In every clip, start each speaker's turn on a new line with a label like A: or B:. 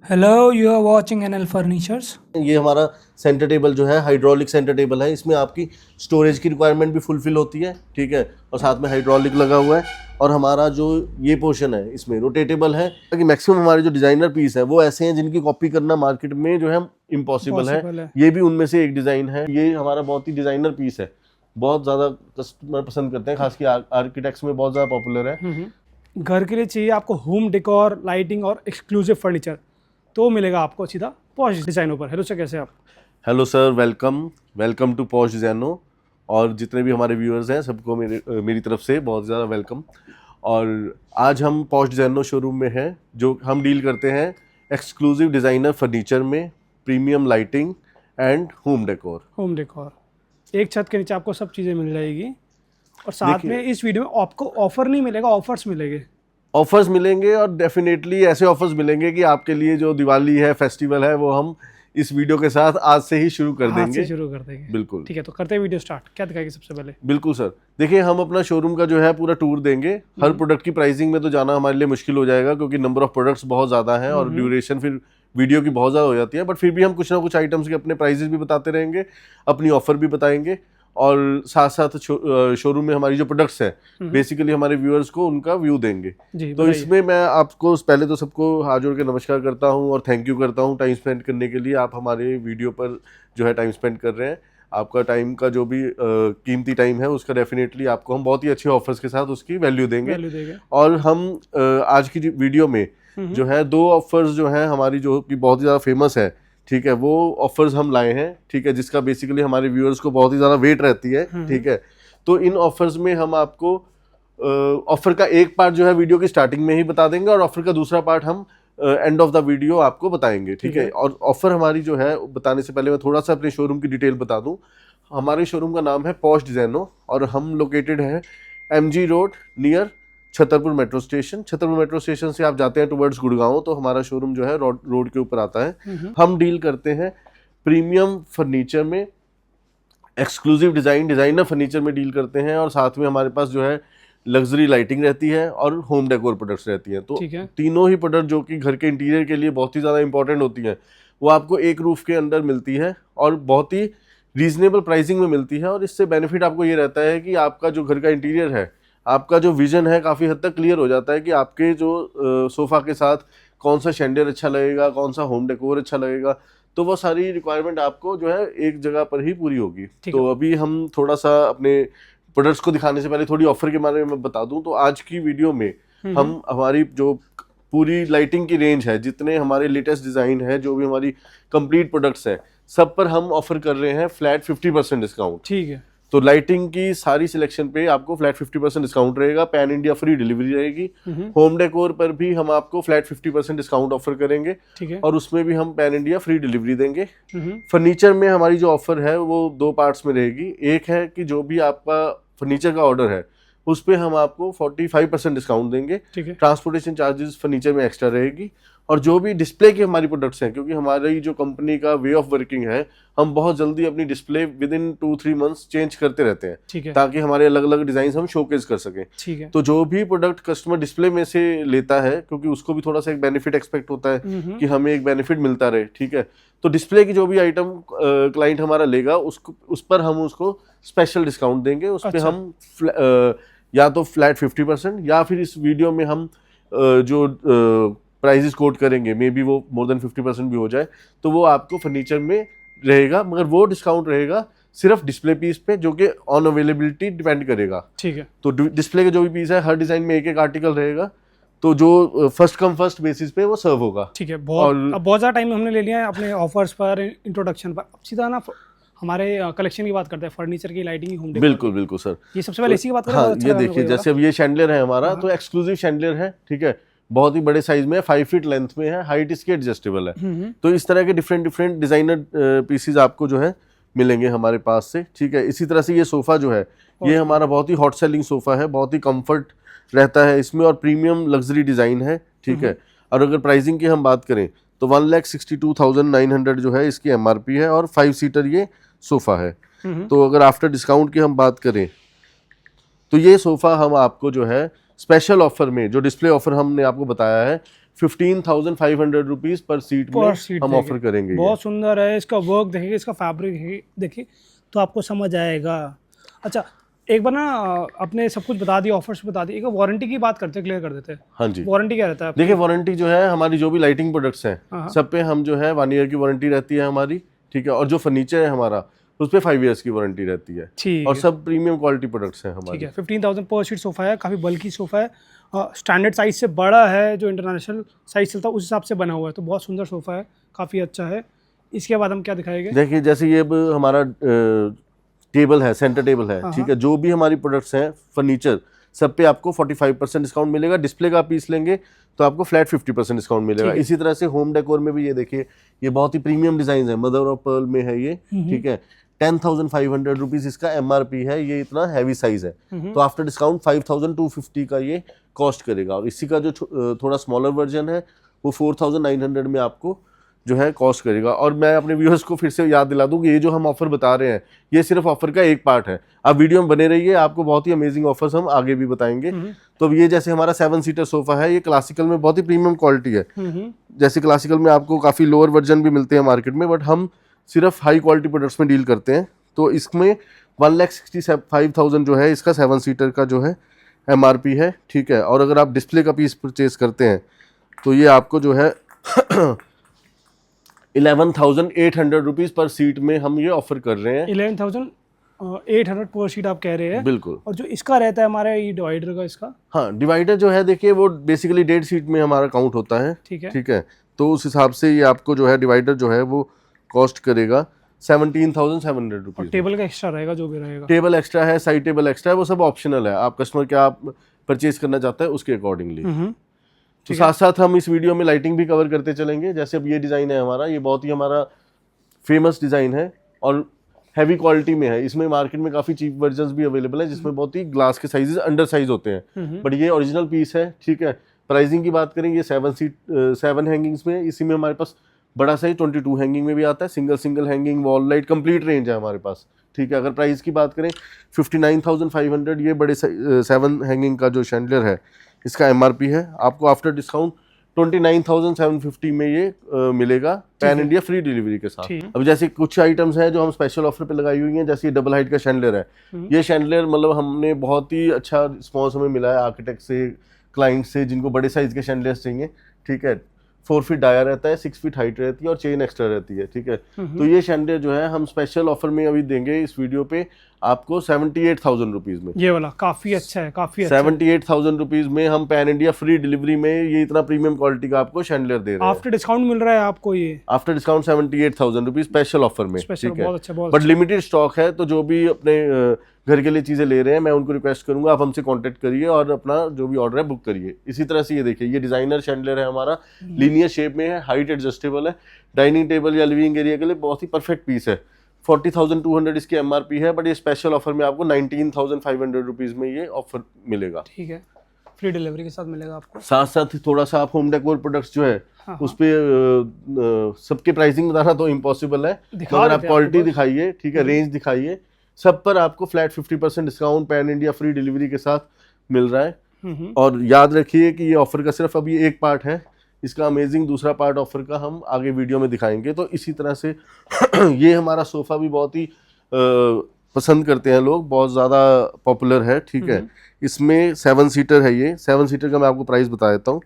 A: Hello, you are watching NL furnitures.
B: ये हमारा centre table जो है हाइड्रोलिक सेंटर टेबल है। इसमें आपकी स्टोरेज की रिक्वायरमेंट भी फुलफिल होती है, ठीक है। और साथ में हाइड्रोलिक लगा हुआ है। और हमारा जो ये पोर्शन है इसमें रोटेटेबल है, ताकि मैक्सिमम हमारे जो डिज़ाइनर पीस है वो ऐसे हैं जिनकी कॉपी करना मार्केट में जो है इम्पॉसिबल है। ये भी उनमें से एक डिज़ाइन है। ये हमारा बहुत ही डिज़ाइनर पीस है, बहुत ज़्यादा कस्टमर पसंद करते हैं, खासकर आर्किटेक्ट्स में बहुत ज़्यादा पॉपुलर है।
A: घर के लिए चाहिए आपको होम डेकोर, लाइटिंग और एक्सक्लूसिव फर्नीचर, तो मिलेगा आपको सीधा पॉश डिजाइनों पर। हेलो सर, कैसे आप?
B: Hello sir, welcome to posh Designo. और जितने भी हमारे व्यूअर्स हैं सबको मेरी तरफ से बहुत ज़्यादा वेलकम। और आज हम पॉश डिज़ाइनो शोरूम में हैं, जो हम डील करते हैं एक्सक्लूसिव डिज़ाइनर फर्नीचर में, premium lighting and home decor.
A: एक छत के नीचे आपको सब चीज़ें मिल जाएगी। और साथ में इस वीडियो में आपको ऑफर नहीं मिलेगा, ऑफर्स मिलेंगे।
B: ऑफर्स मिलेंगे और डेफिनेटली ऐसे ऑफर्स मिलेंगे कि आपके लिए जो दिवाली है, फेस्टिवल है, वो हम इस वीडियो के साथ आज से ही शुरू कर देंगे। बिल्कुल,
A: ठीक है, तो करते हैं वीडियो स्टार्ट। क्या दिखाएंगे सबसे पहले?
B: बिल्कुल सर, देखिए हम अपना शोरूम का जो है पूरा टूर देंगे। हर प्रोडक्ट की प्राइसिंग में तो जाना हमारे लिए मुश्किल हो जाएगा, क्योंकि नंबर ऑफ प्रोडक्ट्स बहुत ज़्यादा है और ड्यूरेशन फिर वीडियो की बहुत ज़्यादा हो जाती है। बट फिर भी हम कुछ ना कुछ आइटम्स के अपने प्राइजेस भी बताते रहेंगे, अपनी ऑफर भी बताएंगे। और साथ साथ शोरूम में हमारी जो प्रोडक्ट्स हैं बेसिकली हमारे व्यूअर्स को उनका व्यू देंगे। तो इसमें मैं आपको पहले तो सबको हाथ जोड़ के नमस्कार करता हूं और थैंक यू करता हूं टाइम स्पेंड करने के लिए। आप हमारे वीडियो पर जो है टाइम स्पेंड कर रहे हैं। आपका टाइम का जो भी कीमती टाइम है उसका डेफिनेटली आपको हम बहुत ही अच्छे ऑफर्स के साथ उसकी वैल्यू देंगे। और हम आज की वीडियो में जो है 2 ऑफर्स जो है हमारी, जो कि बहुत ही ज़्यादा फेमस है, ठीक है, वो ऑफर्स हम लाए हैं, ठीक है, जिसका बेसिकली हमारे व्यूअर्स को बहुत ही ज़्यादा वेट रहती है, ठीक है। तो इन ऑफर्स में हम आपको ऑफर का एक पार्ट जो है वीडियो की स्टार्टिंग में ही बता देंगे और ऑफर का दूसरा पार्ट हम एंड ऑफ द वीडियो आपको बताएंगे, ठीक है। और ऑफर हमारी जो है बताने से पहले मैं थोड़ा सा अपने शोरूम की डिटेल बता दूं। हमारे शोरूम का नाम है पॉश डिज़ाइनो और हम लोकेटेड हैं MG road near Chhatarpur metro station से आप जाते हैं टुवर्ड्स गुड़गांव, तो हमारा शोरूम जो है रोड के ऊपर आता है। हम डील करते हैं प्रीमियम फर्नीचर में, एक्सक्लूसिव डिज़ाइनर फर्नीचर में डील करते हैं। और साथ में हमारे पास जो है लग्जरी लाइटिंग रहती है और होम डेकोर प्रोडक्ट्स रहती हैं। तो तीनों ही प्रोडक्ट जो कि घर के इंटीरियर के लिए बहुत ही ज़्यादा इंपॉर्टेंट होती हैं, वो आपको एक रूफ के अंदर मिलती है और बहुत ही रीजनेबल प्राइसिंग में मिलती है। और इससे बेनिफिट आपको ये रहता है कि आपका जो घर का इंटीरियर है, आपका जो विजन है, काफ़ी हद तक क्लियर हो जाता है कि आपके जो सोफ़ा के साथ कौन सा शैंडियर अच्छा लगेगा, कौन सा होम डेकोर अच्छा लगेगा। तो वो सारी रिक्वायरमेंट आपको जो है एक जगह पर ही पूरी होगी। तो अभी हम थोड़ा सा अपने प्रोडक्ट्स को दिखाने से पहले थोड़ी ऑफर के बारे में बता दूं। तो आज की वीडियो में हम हमारी जो पूरी लाइटिंग की रेंज है, जितने हमारे लेटेस्ट डिज़ाइन है, जो भी हमारी कंप्लीट प्रोडक्ट्स हैं, सब पर हम ऑफर कर रहे हैं फ्लैट 50% डिस्काउंट, ठीक है। तो लाइटिंग की सारी सिलेक्शन पे आपको फ्लैट 50% डिस्काउंट रहेगा। पैन इंडिया फ्री डिलीवरी रहेगी। होम डेकोर पर भी हम आपको फ्लैट 50% डिस्काउंट ऑफर करेंगे, ठीक है। और उसमें भी हम पैन इंडिया फ्री डिलीवरी देंगे। फर्नीचर में हमारी जो ऑफर है वो 2 पार्ट्स में रहेगी। एक है कि जो भी आपका फर्नीचर का ऑर्डर है उस पर हम आपको 45% डिस्काउंट देंगे, ट्रांसपोर्टेशन चार्जेस फर्नीचर में एक्स्ट्रा रहेगी। और जो भी डिस्प्ले की हमारी प्रोडक्ट्स हैं, क्योंकि हमारी जो कंपनी का वे ऑफ वर्किंग है, हम बहुत जल्दी अपनी display with in 2-3 months change करते रहते हैं, ताकि हमारे अलग अलग डिजाइन हम शोकेस कर सकें। तो जो भी प्रोडक्ट कस्टमर डिस्प्ले में से लेता है, क्योंकि उसको भी थोड़ा सा एक बेनिफिट एक्सपेक्ट होता है कि हमें एक बेनिफिट मिलता रहे, ठीक है। तो डिस्प्ले की जो भी आइटम क्लाइंट हमारा लेगा उस पर हम उसको स्पेशल डिस्काउंट देंगे। उस पर हम या तो फ्लैट 50% या फिर इस वीडियो में हम जो प्राइजेस कोट करेंगे, मे बी वो मोर देन 50% भी हो जाए, तो वो आपको फर्नीचर में रहेगा। मगर वो डिस्काउंट रहेगा सिर्फ डिस्प्ले पीस पे, जो कि ऑन अवेलेबिलिटी डिपेंड करेगा, ठीक है। तो डिस्प्ले के जो भी पीस है, हर डिजाइन में एक आर्टिकल रहेगा, तो जो फर्स्ट कम फर्स्ट बेसिस पे वो सर्व होगा, ठीक है। बहुत ज़्यादा टाइम हमने ले लिया है अपने ऑफर्स पर, इंट्रोडक्शन पर। अब सीधा ना हमारे कलेक्शन की बात करते हैं, फर्नीचर की, लाइटिंग, होम डेकोर। बिल्कुल सर, ये सबसे पहले इसी की बात करें। हाँ, ये देखिए, जैसे अब ये शैंडलियर है हमारा, तो एक्सक्लूसिव शैंडलियर है, ठीक है। बहुत ही बड़े साइज में है, 5 फीट लेंथ में है, हाइट इसकी एडजस्टेबल है। तो इस तरह के डिफरेंट डिजाइनर पीसीज आपको जो है मिलेंगे हमारे पास से, ठीक है। इसी तरह से ये सोफा जो है, ये हमारा बहुत ही हॉट सेलिंग सोफा है, बहुत ही कंफर्ट रहता है इसमें और प्रीमियम लग्जरी डिजाइन है, ठीक है। और अगर प्राइसिंग की हम बात करें तो 1,62,900 जो है इसकी MRP है और 5 सीटर ये सोफा है। तो अगर आफ्टर डिस्काउंट की हम बात करें तो ये सोफा हम आपको जो है स्पेशल ऑफर में, जो डिस्प्ले ऑफर हमने आपको बताया है, 15,500 रुपीज पर सीट में हम ऑफर करेंगे।
A: बहुत सुंदर है, इसका वर्क देखिए, इसका फैब्रिक देखिए तो आपको समझ आएगा। अच्छा एक बार ना अपने सब कुछ बता दिया, ऑफर्स बता दिए, एक वारंटी की बात करते, क्लियर कर देते हैं।
B: हाँ जी,
A: वारंटी क्या रहता है?
B: देखिए वारंटी जो है हमारी जो भी लाइटिंग प्रोडक्ट्स हैं सब पे हम जो है 1 ईयर की वारंटी रहती है हमारी, ठीक है। और जो फर्नीचर है हमारा उस पे 5 इयर्स की वारंटी रहती है, और सब प्रीमियम क्वालिटी प्रोडक्ट्स हैं हमारे।
A: ठीक है, 15,000 पर सीट सोफा है, काफ़ी बल्की सोफा है, स्टैंडर्ड साइज से बड़ा है, जो इंटरनेशनल साइज चलता है उस हिसाब से बना हुआ है, तो बहुत सुंदर सोफा है, काफ़ी अच्छा है। इसके बाद हम क्या दिखाएंगे?
B: देखिए जैसे ये अब हमारा टेबल है, सेंटर टेबल है, ठीक है। जो भी हमारी प्रोडक्ट्स हैं फर्नीचर सब पे आपको 45% डिस्काउंट मिलेगा। डिस्प्ले का पीस लेंगे तो आपको फ्लैट 50% डिस्काउंट मिलेगा। इसी तरह से होम डेकोर में भी ये देखिए, ये बहुत ही प्रीमियम डिजाइन है, मदर ऑफ पर्ल में है ये, ठीक है। 10,500 रुपीज इसका MRP है, ये इतना हैवी साइज है, तो आफ्टर डिस्काउंट 5,250 का ये कॉस्ट करेगा। और इसी का जो थोड़ा स्मॉलर वर्जन है वो 4,900 में आपको जो है कॉस्ट करेगा। और मैं अपने व्यूअर्स को फिर से याद दिला दूं कि ये जो हम ऑफर बता रहे हैं ये सिर्फ ऑफर का एक पार्ट है। आप वीडियो में बने रहिए, आपको बहुत ही अमेजिंग ऑफर्स हम आगे भी बताएंगे। तो ये जैसे हमारा 7 सीटर सोफा है, ये क्लासिकल में बहुत ही प्रीमियम क्वालिटी है। जैसे क्लासिकल में आपको काफी लोअर वर्जन भी मिलते हैं मार्केट में, बट हम सिर्फ हाई क्वालिटी प्रोडक्ट्स में डील करते हैं। तो इसमें 1,65,000 जो है इसका 7 सीटर का जो है MRP है, ठीक है। और अगर आप डिस्प्ले का पीस परचेज करते हैं तो ये आपको जो है 11,800 रुपीज पर सीट में हम ये ऑफर कर रहे हैं।
A: 11,800 पर सीट आप कह रहे हैं?
B: बिल्कुल।
A: और जो इसका रहता है हमारा ये डिवाइडर का, इसका
B: हाँ डिवाइडर जो है देखिए वो बेसिकली 1.5 सीट में हमारा काउंट होता है, ठीक है। तो उस हिसाब से ये आपको जो है डिवाइडर जो है वो कॉस्ट करेगा 17,700 रुपीज।
A: टेबल का एक्स्ट्रा रहेगा, जो भी रहेगा।
B: टेबल एक्स्ट्रा है, साइड टेबल एक्स्ट्रा है, वो सब ऑप्शनल है, आप कस्टमर क्या आप परचेज करना चाहते हैं उसके अकॉर्डिंगली। तो साथ साथ हम इस वीडियो में लाइटिंग भी कवर करते चलेंगे। जैसे अब ये डिज़ाइन है हमारा, ये बहुत ही हमारा फेमस डिज़ाइन है और हैवी क्वालिटी में है। इसमें मार्केट में काफ़ी चीप वर्जन्स भी अवेलेबल है जिसमें बहुत ही ग्लास के साइजेस अंडर साइज होते हैं, बट ये ओरिजिनल पीस है, ठीक है। प्राइसिंग की बात करें, ये 7 हैंगिंग्स में, इसी में हमारे पास बड़ा साइज 22 हैंगिंग में भी आता है, single hanging, wall light, complete range है हमारे पास, ठीक है। अगर प्राइस की बात करें 59,500 ये बड़े 7 हैंगिंग का जो शैंडलर है इसका MRP है। आपको आफ्टर डिस्काउंट 29,750 में ये मिलेगा, पैन इंडिया फ्री डिलीवरी के साथ। अब जैसे कुछ आइटम्स हैं जो हम स्पेशल ऑफर पे लगाई हुई हैं, जैसे ये डबल हाइट का शैंडलर है। ये शैंडलर मतलब हमने बहुत ही अच्छा रिस्पॉन्स हमें मिला है आर्किटेक्ट से, क्लाइंट से, जिनको बड़े साइज के शैंडलर्स चाहिए, ठीक है। 4 फीट डाया रहता है, 6 फीट हाइट रहती है और चेन एक्स्ट्रा रहती है, ठीक है। तो ये शैंडलर जो है हम स्पेशल ऑफर में अभी देंगे इस वीडियो पे आपको 78,000 रुपीज में।
A: ये वाला काफी अच्छा है, काफी अच्छा।
B: 78,000 रुपीज में हम पैन इंडिया फ्री डिलीवरी में ये इतना प्रीमियम क्वालिटी का आपको शैंडलर दे रहे हैं।
A: आफ्टर डिस्काउंट मिल रहा है आपको ये,
B: after discount 78,000 rupees special offer में, ठीक है।
A: बहुत अच्छा, बहुत
B: बट लिमिटेड स्टॉक है, तो जो भी अपने घर के लिए चीजें ले रहे हैं मैं उनको रिक्वेस्ट करूंगा आप हमसे कांटेक्ट करिए और अपना जो भी ऑर्डर है बुक करिए। इसी तरह से ये देखिए, ये डिजाइनर शैंडलर है हमारा, लीनियर शेप में है, हाइट एडजस्टेबल है, डाइनिंग टेबल या लिविंग एरिया के लिए बहुत ही परफेक्ट पीस है। 40,200 इसकी MRP है, बट ये स्पेशल ऑफर में आपको 19,500 रुपीज में ये ऑफर मिलेगा,
A: ठीक है। फ्री डिलीवरी के साथ मिलेगा आपको।
B: साथ साथ थोड़ा सा आप होम डेकोर प्रोडक्ट्स जो है उस पे सबके प्राइसिंग बताना तो इम्पॉसिबल है, मगर आप क्वालिटी दिखाइए, ठीक है, रेंज दिखाइए, सब पर आपको flat 50% discount pan India free delivery के साथ मिल रहा है। और याद रखिए कि ये ऑफर का सिर्फ अभी एक पार्ट है, इसका अमेजिंग दूसरा पार्ट ऑफर का हम आगे वीडियो में दिखाएंगे। तो इसी तरह से ये हमारा सोफ़ा भी बहुत ही पसंद करते हैं लोग, बहुत ज़्यादा पॉपुलर है, ठीक है। इसमें 7 सीटर है, ये 7 सीटर का मैं आपको प्राइस बता देता हूँ।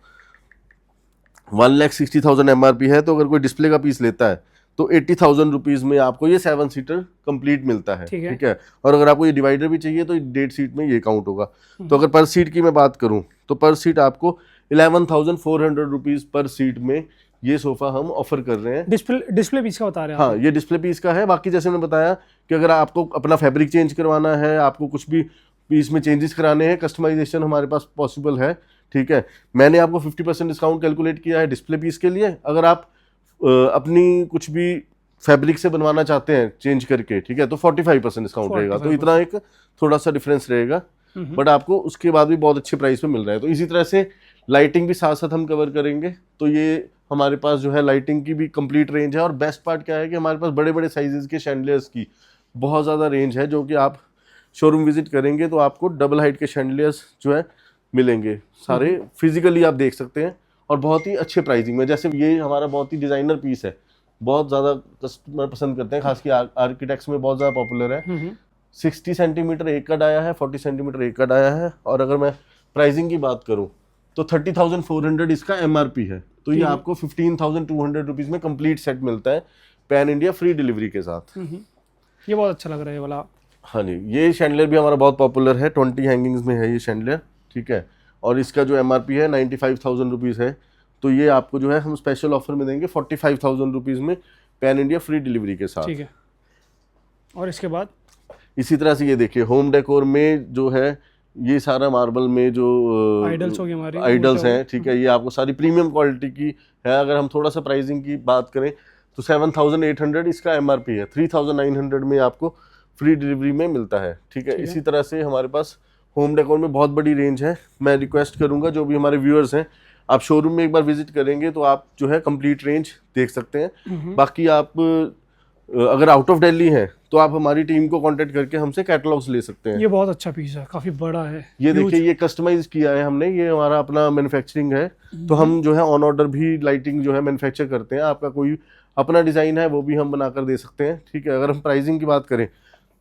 B: 1,60,000 MRP है, तो अगर कोई डिस्प्ले का पीस लेता है तो 80,000 रुपीज में आपको ये 7 सीटर कंप्लीट मिलता है, ठीक है। और अगर आपको ये डिवाइडर भी चाहिए तो 1.5 सीट में ये काउंट होगा। तो अगर पर सीट की मैं बात करूं तो पर सीट आपको 11,400 रुपीज पर सीट में ये सोफा हम ऑफर कर रहे हैं।
A: डिस्प्ले पीस का बता रहे हैं?
B: हाँ, ये डिस्प्ले पीस का है। बाकी जैसे मैंने बताया कि अगर आपको अपना फैब्रिक चेंज करवाना है, आपको कुछ भी पीस में चेंजेस कराने हैं, कस्टमाइजेशन हमारे पास पॉसिबल है, ठीक है। मैंने आपको 50% डिस्काउंट कैलकुलेट किया है डिस्प्ले पीस के लिए। अगर आप अपनी कुछ भी फैब्रिक से बनवाना चाहते हैं चेंज करके, ठीक है, तो 45% डिस्काउंट रहेगा। तो इतना एक थोड़ा सा डिफरेंस रहेगा, बट आपको उसके बाद भी बहुत अच्छे प्राइस पे मिल रहा है। तो इसी तरह से लाइटिंग भी साथ साथ हम कवर करेंगे। तो ये हमारे पास जो है लाइटिंग की भी कंप्लीट रेंज है। और बेस्ट पार्ट क्या है कि हमारे पास बड़े बड़े साइजेस के शैंडलियर्स की बहुत ज़्यादा रेंज है, जो कि आप शोरूम विजिट करेंगे तो आपको डबल हाइट के शैंडलियर्स जो है मिलेंगे, सारे फिजिकली आप देख सकते हैं। और बहुत ही अच्छे प्राइसिंग में। जैसे ये हमारा बहुत ही डिजाइनर पीस है, बहुत ज़्यादा कस्टमर पसंद करते हैं, खासकर आर्किटेक्ट्स में बहुत ज़्यादा पॉपुलर है। 60 सेंटीमीटर एक का डाया है, 40 सेंटीमीटर एक का डाया है। और अगर मैं प्राइसिंग की बात करूं तो 30,400 इसका एमआरपी है। तो ये आपको 15,200 रुपीज़ में कंप्लीट सेट मिलता है, पैन इंडिया फ्री डिलीवरी के साथ।
A: ये बहुत अच्छा लग रहा है ये वाला।
B: हाँ जी, ये शैंडलियर भी हमारा बहुत पॉपुलर है, 20 हैंगिंग्स में है ये शैंडलियर, ठीक है। और इसका जो एमआरपी है 95,000 रुपीज़ है। तो ये आपको जो है हम स्पेशल ऑफर में देंगे 45,000 रुपीज़ में, पैन इंडिया फ्री डिलीवरी के साथ।
A: ठीक है। और इसके बाद
B: इसी तरह से ये देखिए होम डेकोर में जो है ये सारा मार्बल में जो
A: आइडल्स होगी हमारी,
B: आइडल्स हैं, ठीक है। ये आपको सारी प्रीमियम क्वालिटी की है। अगर हम थोड़ा सा प्राइसिंग की बात करें तो 7,800 इसका एमआरपी है, 3,900 में आपको फ्री डिलीवरी में मिलता है, ठीक है। इसी तरह से हमारे पास होम डेकोर में बहुत बड़ी रेंज है। मैं रिक्वेस्ट करूंगा जो भी हमारे व्यूअर्स हैं, आप शोरूम में एक बार विजिट करेंगे तो आप जो है कंप्लीट रेंज देख सकते हैं। बाकी आप अगर आउट ऑफ दिल्ली हैं तो आप हमारी टीम को कांटेक्ट करके हमसे कैटलॉग्स ले सकते हैं।
A: ये बहुत अच्छा पीस है, काफी बड़ा है।
B: ये देखिए ये कस्टमाइज किया है हमने, ये हमारा अपना मैन्युफैक्चरिंग है। तो हम जो है ऑन ऑर्डर भी लाइटिंग जो है मैन्युफैक्चर करते हैं। आपका कोई अपना डिज़ाइन है वो भी हम बनाकर दे सकते हैं, ठीक है। अगर हम प्राइसिंग की बात करें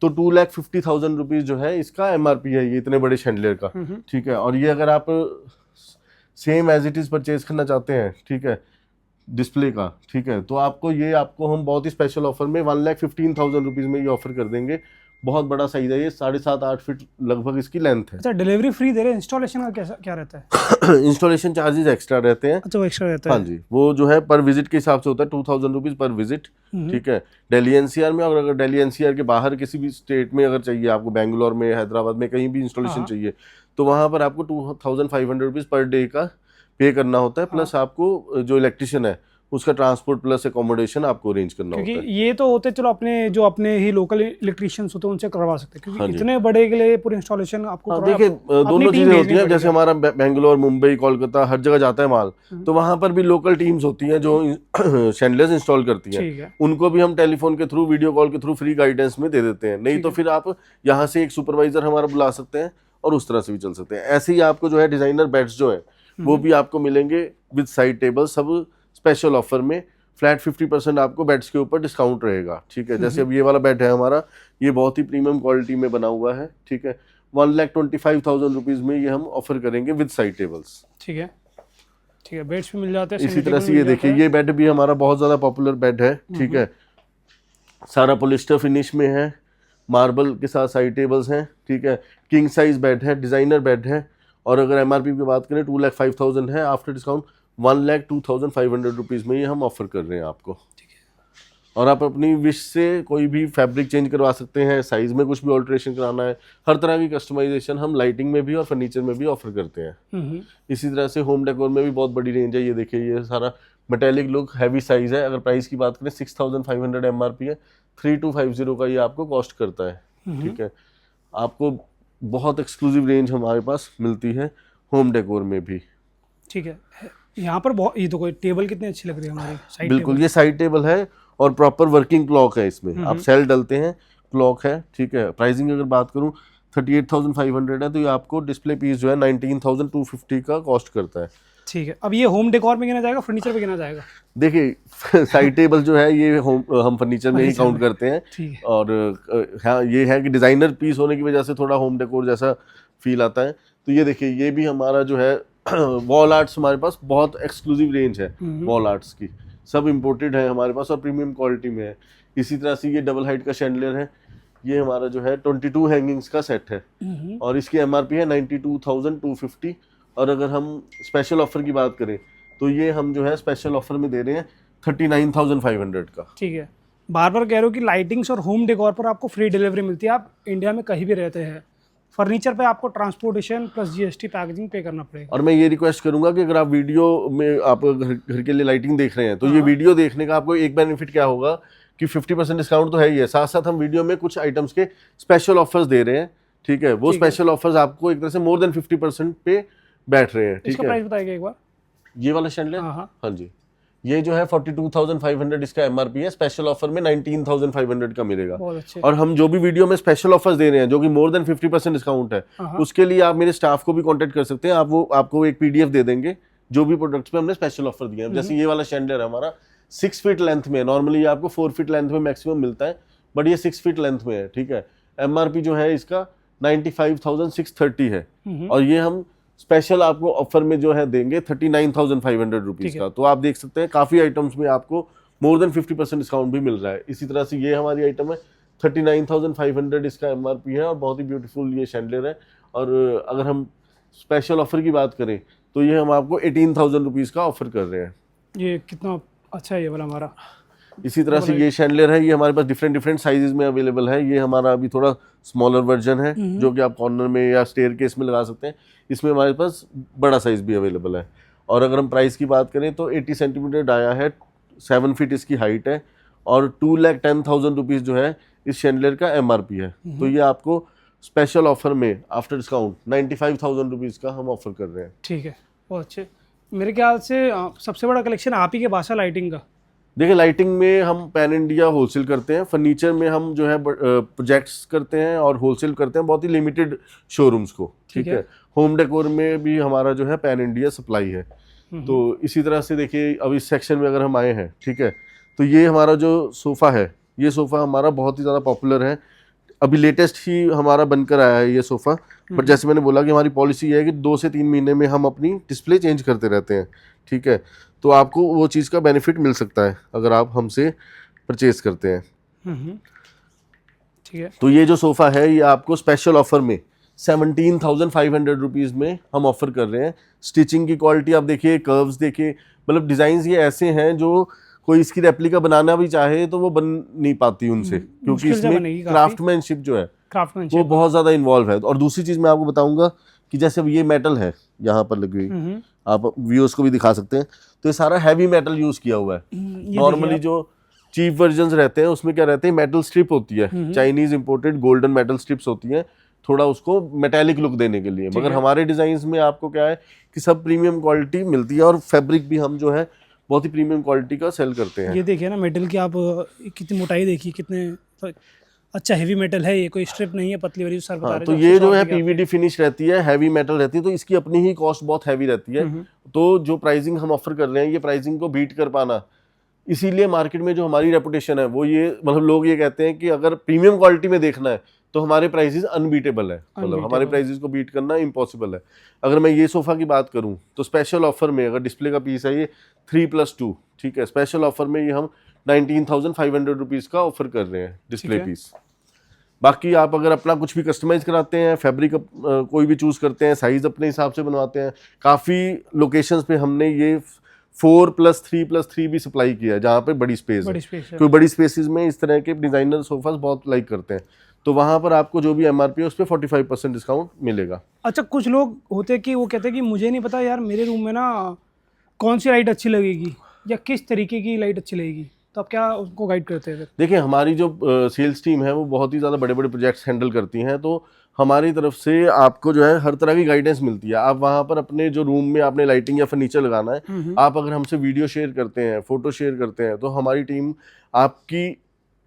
B: तो 2,50,000 रुपीज़ जो है इसका एमआरपी है, ये इतने बड़े शैंडलियर का, ठीक है। और ये अगर आप same as it is purchase करना चाहते हैं, ठीक है, डिस्प्ले का, ठीक है, तो आपको हम बहुत ही स्पेशल ऑफर में 1,15,000 रुपीज़ में ये ऑफर कर देंगे। बहुत बड़ा साइज है ये, 7.5-8 फीट लगभग इसकी लेंथ है।
A: अच्छा, डिलीवरी फ्री दे रहे हैं, इंस्टॉलेशन का क्या रहता है?
B: इंस्टॉलेशन चार्जेस एक्स्ट्रा रहते हैं।
A: अच्छा, वो एक्स्ट्रा रहता है।
B: हाँ जी, वो जो है पर विजिट के हिसाब से होता है, 2,000 रुपीज़ पर विजिट, ठीक है। दिल्ली एनसीआर में, और अगर दिल्ली एनसीआर के बाहर किसी भी स्टेट में अगर चाहिए आपको, बेंगलोर में, हैदराबाद में, कहीं भी इंस्टॉलेशन चाहिए तो वहाँ पर आपको 2,500 रुपीज़ पर डे का पे करना होता है। प्लस आपको जो इलेक्ट्रिशियन है उसका ट्रांसपोर्ट प्लस एकोमोडेशन आपको अरेंज करना होता है।
A: क्योंकि ये तो होते चलो अपने ही लोकल इलेक्ट्रिशियंस होते हैं उनसे करवा सकते हैं, क्योंकि इतने बड़े के लिए पूरी इंस्टॉलेशन आपको
B: देखिए दोनों चीजें होती हैं। जैसे हमारा बेंगलोर, मुंबई, कोलकाता हर जगह जाता है माल, तो वहां पर भी लोकल टीम्स होती हैं जो शैंडलियर्स इंस्टॉल करती हैं। उनको भी हम टेलीफोन के थ्रू, वीडियो कॉल के थ्रू फ्री गाइडेंस में दे देते हैं। नहीं तो फिर आप यहाँ से एक सुपरवाइजर हमारा बुला सकते हैं और उस तरह से भी चल सकते हैं। ऐसे ही आपको जो है डिजाइनर बेड्स जो है वो भी आपको मिलेंगे विद साइड टेबल, सब स्पेशल ऑफर में। फ्लैट 50% आपको बेड्स के ऊपर डिस्काउंट रहेगा, ठीक है। जैसे अब ये वाला बेड है हमारा, ये बहुत ही प्रीमियम क्वालिटी में बना हुआ है, ठीक है। 1,25,000 रुपीज़ में ये हम ऑफर करेंगे विद साइड टेबल्स, ठीक है।
A: ठीक है, बेड्स भी मिल जाते हैं।
B: इसी तरह से ये देखिए ये बेड भी हमारा बहुत ज़्यादा पॉपुलर बेड है, ठीक है। सारा पॉलिस्टर फिनिश में है, मार्बल के साथ साइड टेबल्स हैं, ठीक है। किंग साइज बेड है, डिज़ाइनर बेड है। और अगर एमआरपी की बात करें 2,05,000 है, आफ्टर डिस्काउंट 1,02,500 रुपीज़ में ये हम ऑफर कर रहे हैं आपको, ठीक है। और आप अपनी विश से कोई भी फैब्रिक चेंज करवा सकते हैं, साइज में कुछ भी ऑल्ट्रेशन कराना है, हर तरह की कस्टमाइजेशन हम लाइटिंग में भी और फर्नीचर में भी ऑफर करते हैं। इसी तरह से होम डेकोर में भी बहुत बड़ी रेंज है। ये देखिए ये सारा मेटेलिक लुक, हैवी साइज है। अगर प्राइस की बात करें 6,500 एमआरपी है, 3,250 का ये आपको कॉस्ट करता है, ठीक है। आपको बहुत एक्सक्लूसिव रेंज हमारे पास मिलती है होम डेकोर में भी,
A: ठीक है। यहाँ पर बहुत, ये तो कोई टेबल कितनी अच्छी लग रही है हमारी साइड
B: बिल्कुल
A: टेबल।
B: ये साइड टेबल है और प्रॉपर वर्किंग क्लॉक है इसमें। आप सेल डलते हैं, क्लॉक है, ठीक है। प्राइसिंग अगर बात करूँ 38,500 है, तो ये आपको डिस्प्ले पीस जो है 19,250 का कॉस्ट करता है,
A: ठीक है। अब ये होम डेकोर में गिना जाएगा, फर्नीचर पे गिना जाएगा?
B: देखिए साइड टेबल जो है ये हम फर्नीचर में ही काउंट करते हैं। और हाँ ये है कि डिज़ाइनर पीस होने की वजह से थोड़ा होम डेकोर जैसा फील आता है। तो ये देखिए ये भी हमारा जो है वॉल आर्ट्स, हमारे पास बहुत एक्सक्लूसिव रेंज है वॉल आर्ट्स की, सब इम्पोर्टेड है हमारे पास और प्रीमियम क्वालिटी में है। इसी तरह से ये डबल हाइट का शैंडलियर है, ये हमारा जो है 22 हैंगिंग्स का सेट है और इसकी एमआरपी है 92,250। और अगर हम स्पेशल ऑफर की बात करें तो ये हम जो है स्पेशल ऑफर में दे रहे हैं 39,500 का,
A: ठीक है। बार बार कह रहे हो कि लाइटिंग्स और होम डेकोर पर आपको फ्री डिलीवरी मिलती है, आप इंडिया में कहीं भी रहते हैं। फर्नीचर पे आपको ट्रांसपोर्टेशन प्लस जीएसटी पैकेजिंग पे करना पड़ेगा।
B: और मैं ये रिक्वेस्ट करूंगा कि अगर आप वीडियो में आप घर के लिए लाइटिंग देख रहे हैं तो ये वीडियो देखने का आपको एक बेनिफिट क्या होगा कि 50% डिस्काउंट तो है ही है, साथ साथ हम वीडियो में कुछ आइटम्स के स्पेशल ऑफर्स दे रहे हैं, ठीक है। वो स्पेशल ऑफर्स आपको एक तरह से मोर देन 50% पे बैठ रहे हैं, ठीक है।
A: इसका प्राइस बताइएगा एक बार।
B: ये वाला शैंडलियर, हाँ जी, ये जो है 42,500 इसका एमआरपी है, स्पेशल ऑफर में 19,500 का मिलेगा। और हम जो भी वीडियो में स्पेशल ऑफर्स दे रहे हैं जो कि मोर देन 50% डिस्काउंट है, उसके लिए आप मेरे स्टाफ को भी कांटेक्ट कर सकते हैं। आप वो आपको एक पीडीएफ दे देंगे, जो भी प्रोडक्ट्स पे हमने स्पेशल ऑफर दिए हैं। जैसे ये वाला शैंडलियर है हमारा 6 फीट लेंथ में, नॉर्मली ये आपको 4 फीट लेंथ में मैक्सिमम मिलता है, बट ये 6 फीट लेंथ में है, ठीक है। एमआरपी जो है इसका 95,630 है, और ये हम स्पेशल आपको ऑफर में जो है देंगे 39,500 रुपीज का। तो आप देख सकते हैं काफी आइटम्स में आपको मोर देन 50% डिस्काउंट भी मिल रहा है। इसी तरह से ये हमारी आइटम है 39,500 इसका एमआरपी है, और बहुत ही ब्यूटीफुल ये शैंडलियर है। और अगर हम स्पेशल ऑफर की बात करें तो ये हम आपको 18,000 रुपीज का ऑफर कर रहे हैं।
A: ये कितना अच्छा है ये वाला हमारा।
B: इसी तरह से ये शैंडलियर है, ये हमारे पास डिफरेंट साइजेस में अवेलेबल है। ये हमारा अभी थोड़ा स्मॉलर वर्जन है जो कि आप कॉर्नर में या स्टेयर केस में लगा सकते हैं। इसमें हमारे पास बड़ा साइज भी अवेलेबल है। और अगर हम प्राइस की बात करें तो 80 सेंटीमीटर डाया है, 7 फीट इसकी हाइट है, और 2,10,000 रुपीज़ जो है इस शैंडलियर का एमआरपी है। तो ये आपको स्पेशल ऑफर में आफ्टर डिस्काउंट 95,000 रुपीज़ का हम ऑफर कर रहे हैं।
A: ठीक है, बहुत अच्छे। मेरे ख्याल से सबसे बड़ा कलेक्शन आप ही के पास है लाइटिंग का।
B: देखिए लाइटिंग में हम पैन इंडिया होलसेल करते हैं, फर्नीचर में हम जो है प्रोजेक्ट्स करते हैं और होलसेल करते हैं बहुत ही लिमिटेड शोरूम्स को, ठीक है। होम डेकोर में भी हमारा जो है पैन इंडिया सप्लाई है। तो इसी तरह से देखिए अब इस सेक्शन में अगर हम आए हैं, ठीक है, तो ये हमारा जो सोफ़ा है, ये सोफ़ा हमारा बहुत ही ज़्यादा पॉपुलर है। अभी लेटेस्ट ही हमारा बनकर आया है ये सोफ़ा, बट जैसे मैंने बोला कि हमारी पॉलिसी है कि 2 से 3 महीने में हम अपनी डिस्प्ले चेंज करते रहते हैं, ठीक है। तो आपको वो चीज़ का बेनिफिट मिल सकता है अगर आप हमसे परचेज करते हैं,
A: ठीक है।
B: तो ये जो सोफ़ा है ये आपको स्पेशल ऑफर में 17,500 रुपीज़ में हम ऑफर कर रहे हैं। स्टिचिंग की क्वालिटी आप देखिए, कर्व्स देखिए, मतलब डिज़ाइंस ये ऐसे हैं जो कोई इसकी रेप्लिका बनाना भी चाहे तो वो बन नहीं पाती उनसे, क्योंकि इसमें क्राफ्टमैनशिप जो है वो बहुत ज़्यादा इन्वॉल्व है। और दूसरी चीज़ मैं आपको बताऊंगा कि जैसे अब ये मेटल है यहाँ पर लगी हुई, आप व्यूअर्स को भी दिखा सकते हैं, तो ये सारा हैवी मेटल यूज़ किया हुआ है। नॉर्मली जो चीप वर्जन्स रहते हैं उसमें क्या रहते हैं, मेटल स्ट्रिप होती है, Chinese imported golden metal strips होती हैं, थोड़ा उसको मेटेलिक लुक देने के लिए। मगर हमारे डिजाइन्स में आपको क्या है कि सब प्रीमियम क्वालिटी मिलती है, और फैब्रिक भी हम जो है बहुत ही प्रीमियम क्वालिटी का सेल करते हैं।
A: ये देखिए ना मेटल की, आप कितनी मोटाई देखिए, कितने अच्छा हेवी मेटल है, ये कोई स्ट्रिप नहीं है पतली वाली सर बता रहे।
B: तो ये जो है पीवीडी फिनिश रहती है, हैवी मेटल रहती है, तो इसकी अपनी ही कॉस्ट बहुत हैवी रहती है। तो जो प्राइसिंग हम ऑफर कर रहे हैं, ये प्राइसिंग को बीट कर पाना, इसीलिए मार्केट में जो हमारी रेपुटेशन है वो ये, मतलब लोग ये कहते हैं कि अगर प्रीमियम क्वालिटी में देखना है तो हमारे प्राइसेस अनबीटेबल है, मतलब हमारे प्राइसेस को बीट करना इम्पॉसिबल है। अगर मैं ये सोफ़ा की बात करूं तो स्पेशल ऑफर में, अगर डिस्प्ले का पीस है ये 3+2, ठीक है, स्पेशल ऑफर में ये हम 19,500 रुपीज़ का ऑफर कर रहे हैं डिस्प्ले पीस। बाकी आप अगर अपना कुछ भी कस्टमाइज कराते हैं, फैब्रिक कोई भी चूज़ करते हैं, साइज़ अपने हिसाब से बनवाते हैं, काफ़ी लोकेशंस पे हमने ये 4+3+3 भी सप्लाई किया है जहाँ पे बड़ी स्पेस है, क्योंकि बड़ी स्पेसेस में इस तरह के डिज़ाइनर सोफास बहुत लाइक करते हैं। तो वहाँ पर आपको जो भी एमआरपी है उस पर 45% डिस्काउंट मिलेगा।
A: अच्छा, कुछ लोग होते हैं कि वो कहते हैं कि मुझे नहीं पता यार मेरे रूम में ना कौन सी लाइट अच्छी लगेगी या किस तरीके की लाइट अच्छी लगेगी, तो आप क्या उनको गाइड करते हैं?
B: देखिए हमारी जो सेल्स टीम है वो बहुत ही ज़्यादा बड़े बड़े प्रोजेक्ट्स हैंडल करती हैं, तो हमारी तरफ से आपको जो है हर तरह की गाइडेंस मिलती है। आप वहाँ पर अपने जो रूम में आपने लाइटिंग या फर्नीचर लगाना है, आप अगर हमसे वीडियो शेयर करते हैं, फोटो शेयर करते हैं, तो हमारी टीम आपकी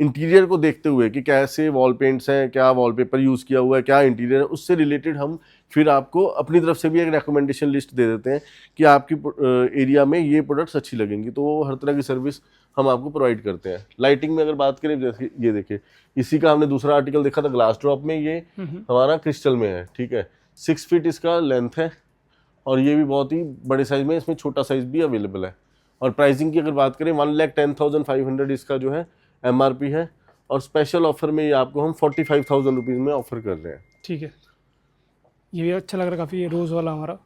B: इंटीरियर को देखते हुए कि कैसे वॉल पेंट्स हैं, क्या वॉलपेपर यूज़ किया हुआ है, क्या इंटीरियर है, उससे रिलेटेड हम फिर आपको अपनी तरफ से भी एक रिकमेंडेशन लिस्ट दे देते हैं कि आपकी एरिया में ये प्रोडक्ट्स अच्छी लगेंगी। तो वो हर तरह की सर्विस हम आपको प्रोवाइड करते हैं। लाइटिंग में अगर बात करें, जैसे ये देखिए, इसी का हमने दूसरा आर्टिकल देखा था ग्लास ड्रॉप में, ये हमारा क्रिस्टल में है, ठीक है, 6 फीट इसका लेंथ है, और ये भी बहुत ही बड़े साइज में, इसमें छोटा साइज भी अवेलेबल है। और प्राइसिंग की अगर बात करें 1,10,500 इसका जो है एमआरपी है, और स्पेशल ऑफर में ये आपको हम 45,000 रुपीज़ में ऑफर कर रहे हैं।
A: ठीक है, ये भी अच्छा लग रहा है काफ़ी, ये रोज़ वाला हमारा।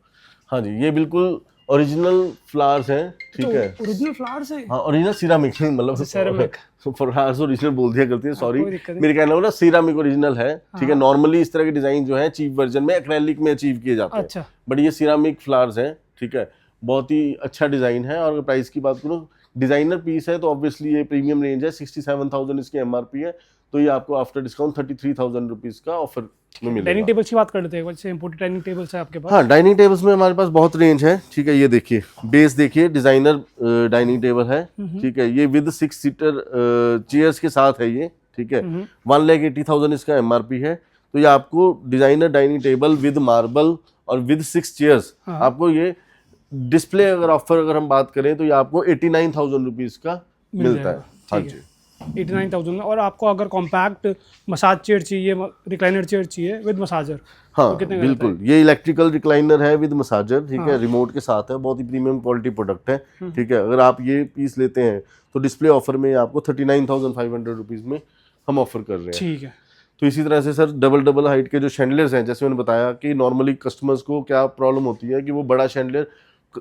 B: हाँ जी, ये बिल्कुल ओरिजिनल फ्लावर्स हैं, ठीक है,
A: ओरिजिनल फ्लावर्स है।
B: हाँ, ओरिजिनल सिरामिक, मतलब
A: सिरामिक
B: फ्लावर्स ओरिजिनल बोल दिया करती है, सॉरी, मेरे कहना होगा ना, सिरामिक ओरिजिनल है, ठीक है। नॉर्मली इस तरह के डिजाइन जो है चीप वर्जन में एक्रेलिक में अचीव किए जाते हैं,
A: अच्छा,
B: बट ये सिरामिक फ्लावर्स हैं, ठीक है, बहुत ही अच्छा डिजाइन है। और प्राइस की बात करूँ, डिजाइनर पीस है तो ऑब्वियसली ये प्रीमियम रेंज है, 67,000 इसकी एमआरपी है, तो ये आपको आफ्टर डिस्काउंट 33,000 रुपीज़ का ऑफर में मिलेगा।
A: डाइनिंग टेबल्स की बात कर लेते हैं, वैसे इंपोर्टेड डाइनिंग टेबल्स है आपके पास?
B: हाँ, डाइनिंग टेबल्स में हमारे पास बहुत रेंज है, ठीक है। ये देखिए बेस देखिए, डिजाइनर डाइनिंग टेबल है, ठीक है, ये विद 6 सीटर चेयर्स के साथ है ये, ठीक है, 1,80,000 इसका एमआरपी है। तो ये आपको designer dining table with marble और विद 6 चेयर्स आपको ये डिस्प्ले अगर ऑफर अगर हम बात करें तो ये आपको 89,000 रुपीज़ का मिलता है। हाँ
A: ठीक
B: जी,
A: 89,000 में। और आपको अगर कॉम्पैक्ट मसाज चेयर चाहिए, रिक्लाइनर चेयर चाहिए विद मसाजर,
B: हाँ
A: तो कितने का रहता
B: बिल्कुल, ये इलेक्ट्रिकल रिक्लाइनर है विद मसाजर, ठीक है,
A: हाँ।
B: रिमोट के साथ है, बहुत ही प्रीमियम क्वालिटी प्रोडक्ट है, ठीक है। अगर आप ये पीस लेते हैं तो डिस्प्ले ऑफर में आपको 39,500 रुपीज़ में हम ऑफर कर रहे हैं।
A: ठीक है।
B: तो इसी तरह से सर डबल हाइट के जो शैंडलर्स हैं, जैसे मैंने बताया कि नॉर्मली कस्टमर्स को क्या प्रॉब्लम होती है कि वो बड़ा शैंडलर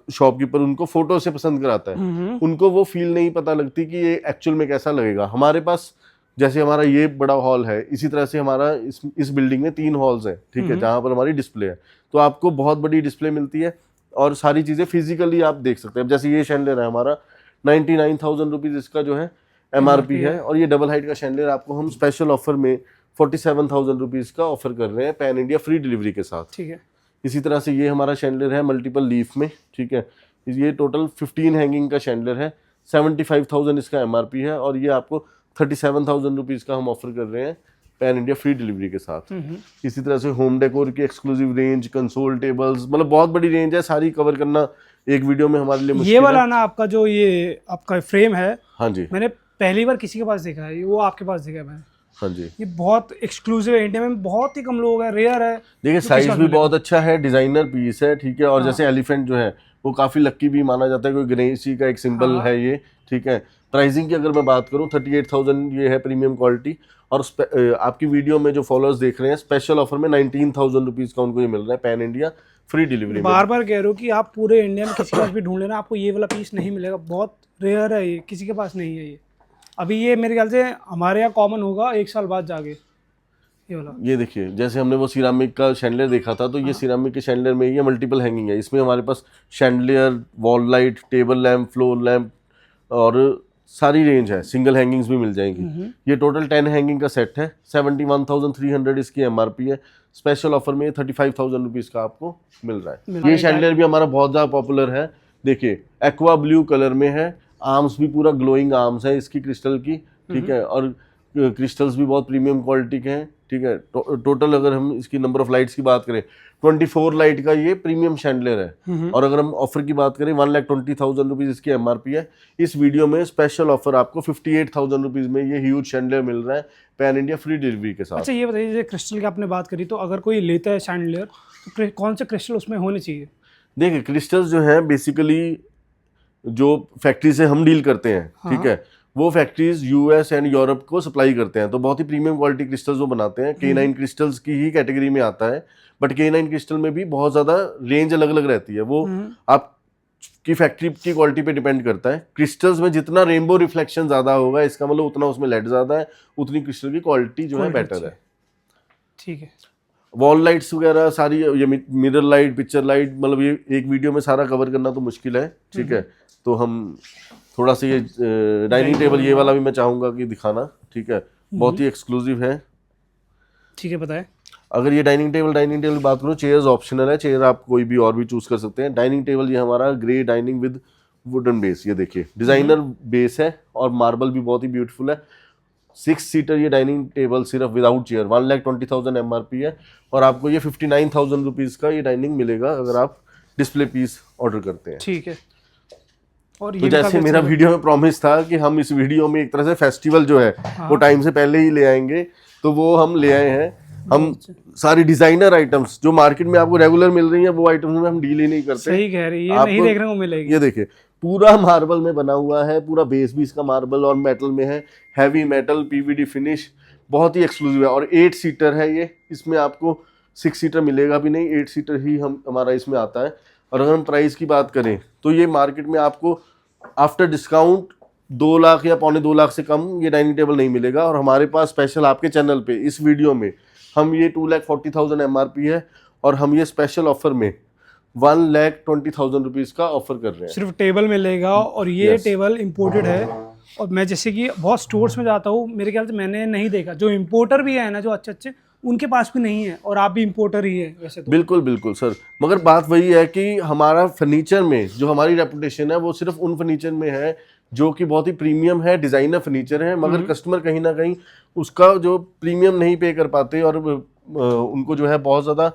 B: शॉपकीपर उनको फोटो से पसंद कराता है, उनको वो फील नहीं पता लगती कि ये एक्चुअल में कैसा लगेगा। हमारे पास जैसे हमारा ये बड़ा हॉल है, इसी तरह से हमारा इस बिल्डिंग में 3 हॉल्स हैं, ठीक है, जहाँ पर हमारी डिस्प्ले है, तो आपको बहुत बड़ी डिस्प्ले मिलती है और सारी चीज़ें फिजिकली आप देख सकते हैं। जैसे ये शैंडलर है हमारा 99,000 रुपीज़ इसका जो है MRP है, और ये डबल हाइट का शैंडलर आपको हम स्पेशल ऑफर में 47,000 रुपीज़ का ऑफर कर रहे हैं पैन इंडिया फ्री डिलीवरी के साथ।
A: ठीक है।
B: इसी तरह से ये हमारा शैंडलर है मल्टीपल लीफ में, ठीक है, ये टोटल 15 हैंगिंग का शैंडलर है, 75,000 इसका MRP है, और ये आपको 37,000 रुपीज़ का हम ऑफर कर रहे हैं पैन इंडिया फ्री डिलीवरी के साथ। इसी तरह से होम डेकोर की एक्सक्लूसिव रेंज, कंसोल टेबल्स, मतलब बहुत बड़ी रेंज है, सारी कवर करना एक वीडियो में हमारे लिए मुश्किल
A: ये
B: है।
A: वाला ना आपका जो ये आपका फ्रेम है,
B: हाँ जी,
A: मैंने पहली बार किसी के पास देखा है, वो आपके पास देखा है मैंने।
B: हाँ जी,
A: ये बहुत एक्सक्लूसिव है, इंडिया में बहुत ही कम लोग हैं, रेयर है।
B: देखिए साइज भी बहुत अच्छा है, डिजाइनर पीस है, ठीक है, और जैसे एलिफेंट जो है वो काफी लक्की भी माना जाता है, कोई गणेश का एक सिंबल है ये, ठीक है। प्राइसिंग की अगर मैं बात करूं 38,000 ये है प्रीमियम क्वालिटी, और आपकी वीडियो में जो फॉलोअर्स देख रहे हैं स्पेशल ऑफर में 19,000 रुपीज़ का उनको ये मिल रहा है पैन इंडिया फ्री डिलीवरी।
A: बार बार कह रहे हो कि आप पूरे इंडिया में किसी के पास भी ढूंढ लेना, आपको ये वाला पीस नहीं मिलेगा, बहुत रेयर है, ये किसी के पास नहीं है। ये अभी ये मेरे ख्याल से हमारे यहाँ कॉमन होगा 1 साल बाद जाके ये वाला।
B: ये देखिए, जैसे हमने वो सिरामिक का शैंडलियर देखा था, तो ये सिरामिक के शैंडलियर में ये मल्टीपल हैंगिंग है, इसमें हमारे पास chandelier, wall light, table lamp, floor lamp और सारी रेंज है, सिंगल हैंगिंग्स भी मिल जाएंगी। ये टोटल 10 हैंगिंग का सेट है, 71,300 इसकी MRP है, स्पेशल ऑफर में 35,000 रुपीज़ का आपको मिल रहा है। ये शैंडलियर भी हमारा बहुत ज़्यादा पॉपुलर है, देखिए एक्वा ब्लू कलर में है, आर्म्स भी पूरा ग्लोइंग आर्म्स है इसकी क्रिस्टल की, ठीक है, और क्रिस्टल्स भी बहुत प्रीमियम क्वालिटी के हैं, ठीक है। टोटल अगर हम इसकी नंबर ऑफ लाइट्स की बात करें 24 लाइट का ये प्रीमियम शैंडलियर है, और अगर हम ऑफर की बात करें 1,20,000 रुपीज़ इसकी MRP है। इस वीडियो में स्पेशल ऑफर आपको 58,000 रुपीज़ में ये ह्यूज शैंडलियर मिल रहा है पैन इंडिया फ्री डिलीवरी के साथ।
A: अच्छा ये बताइए, जैसे क्रिस्टल की आपने बात करी, तो अगर कोई लेता है शैंडलियर तो कौन से क्रिस्टल उसमें होने चाहिए?
B: देखिए क्रिस्टल्स जो है बेसिकली जो फैक्ट्री से हम डील करते हैं, ठीक है, वो फैक्ट्रीज US एंड यूरोप को सप्लाई करते हैं, तो बहुत ही प्रीमियम क्वालिटी क्रिस्टल्स वो बनाते हैं। K9 क्रिस्टल्स की ही कैटेगरी में आता है, बट K9 क्रिस्टल में भी बहुत ज़्यादा रेंज अलग अलग रहती है, वो आप की फैक्ट्री की क्वालिटी पे डिपेंड करता है। क्रिस्टल्स में जितना रेनबो रिफ्लेक्शन ज़्यादा होगा, इसका मतलब उतना उसमें लेड ज़्यादा है, उतनी क्रिस्टल की क्वालिटी जो है बेटर है।
A: ठीक है।
B: वॉल लाइट्स वगैरह सारी, ये मिरर लाइट, पिक्चर लाइट, मतलब ये एक वीडियो में सारा कवर करना तो मुश्किल है, ठीक है, तो हम थोड़ा सा ये डाइनिंग टेबल ये वाला भी मैं चाहूँगा कि दिखाना, ठीक है, बहुत ही एक्सक्लूसिव है।
A: ठीक है, बताएं।
B: अगर ये डाइनिंग टेबल की बात करूँ, चेयर्स ऑप्शनल है, चेयर आप कोई भी और भी चूज कर सकते हैं। डाइनिंग टेबल ये हमारा grey dining with wooden base, ये देखिए डिजाइनर बेस है और मार्बल भी बहुत ही ब्यूटीफुल है। 6 सीटर ये डाइनिंग टेबल सिर्फ विदाउट चेयर 1,20,000 MRP है, और आपको ये 59,000 रुपीज़ का ये डाइनिंग मिलेगा अगर आप डिस्प्ले पीस ऑर्डर करते हैं।
A: ठीक है। और
B: तो जैसे मेरा वीडियो में प्रॉमिस था कि हम इस वीडियो में एक तरह से फेस्टिवल जो है वो टाइम से पहले ही ले आएंगे, तो वो हम ले आए हैं। हम सारी डिजाइनर आइटम्स जो मार्केट में आपको रेगुलर मिल रही है, वो आइटम्स में हम डील ही नहीं करते।
A: सही कह रही है, ये नहीं देखने को मिलेगी।
B: ये देखिए पूरा मार्बल में बना हुआ है, पूरा बेस भी इसका मार्बल और मेटल में है, हैवी मेटल PVD फिनिश, बहुत ही एक्सक्लूसिव है। और 8 सीटर है ये, इसमें आपको 6 सीटर मिलेगा भी नहीं, 8 सीटर ही हमारा इसमें आता है। और अगर हम प्राइस की बात करें तो ये मार्केट में आपको आफ्टर डिस्काउंट 2 लाख या 2.25 लाख से कम ये डाइनिंग टेबल नहीं मिलेगा। और हमारे पास स्पेशल आपके चैनल पे इस वीडियो में हम ये 2,40,000 MRP है, और हम ये स्पेशल ऑफर में 1,20,000 रुपीज़ का ऑफर कर रहे हैं।
A: सिर्फ टेबल मिलेगा, और ये टेबल इम्पोर्टेड है। और मैं जैसे कि बहुत स्टोर्स में जाता हूँ, मेरे ख्याल से मैंने नहीं देखा, जो इम्पोर्टर भी है ना, जो अच्छे अच्छे, उनके पास भी नहीं है, और आप भी इम्पोर्टर ही है वैसे तो।
B: बिल्कुल बिल्कुल सर, मगर बात वही है कि हमारा फर्नीचर में जो हमारी रेपुटेशन है वो सिर्फ उन फर्नीचर में है जो कि बहुत ही प्रीमियम है, डिजाइनर फर्नीचर है, मगर कस्टमर कहीं ना कहीं उसका जो प्रीमियम नहीं पे कर पाते, और उनको जो है बहुत ज़्यादा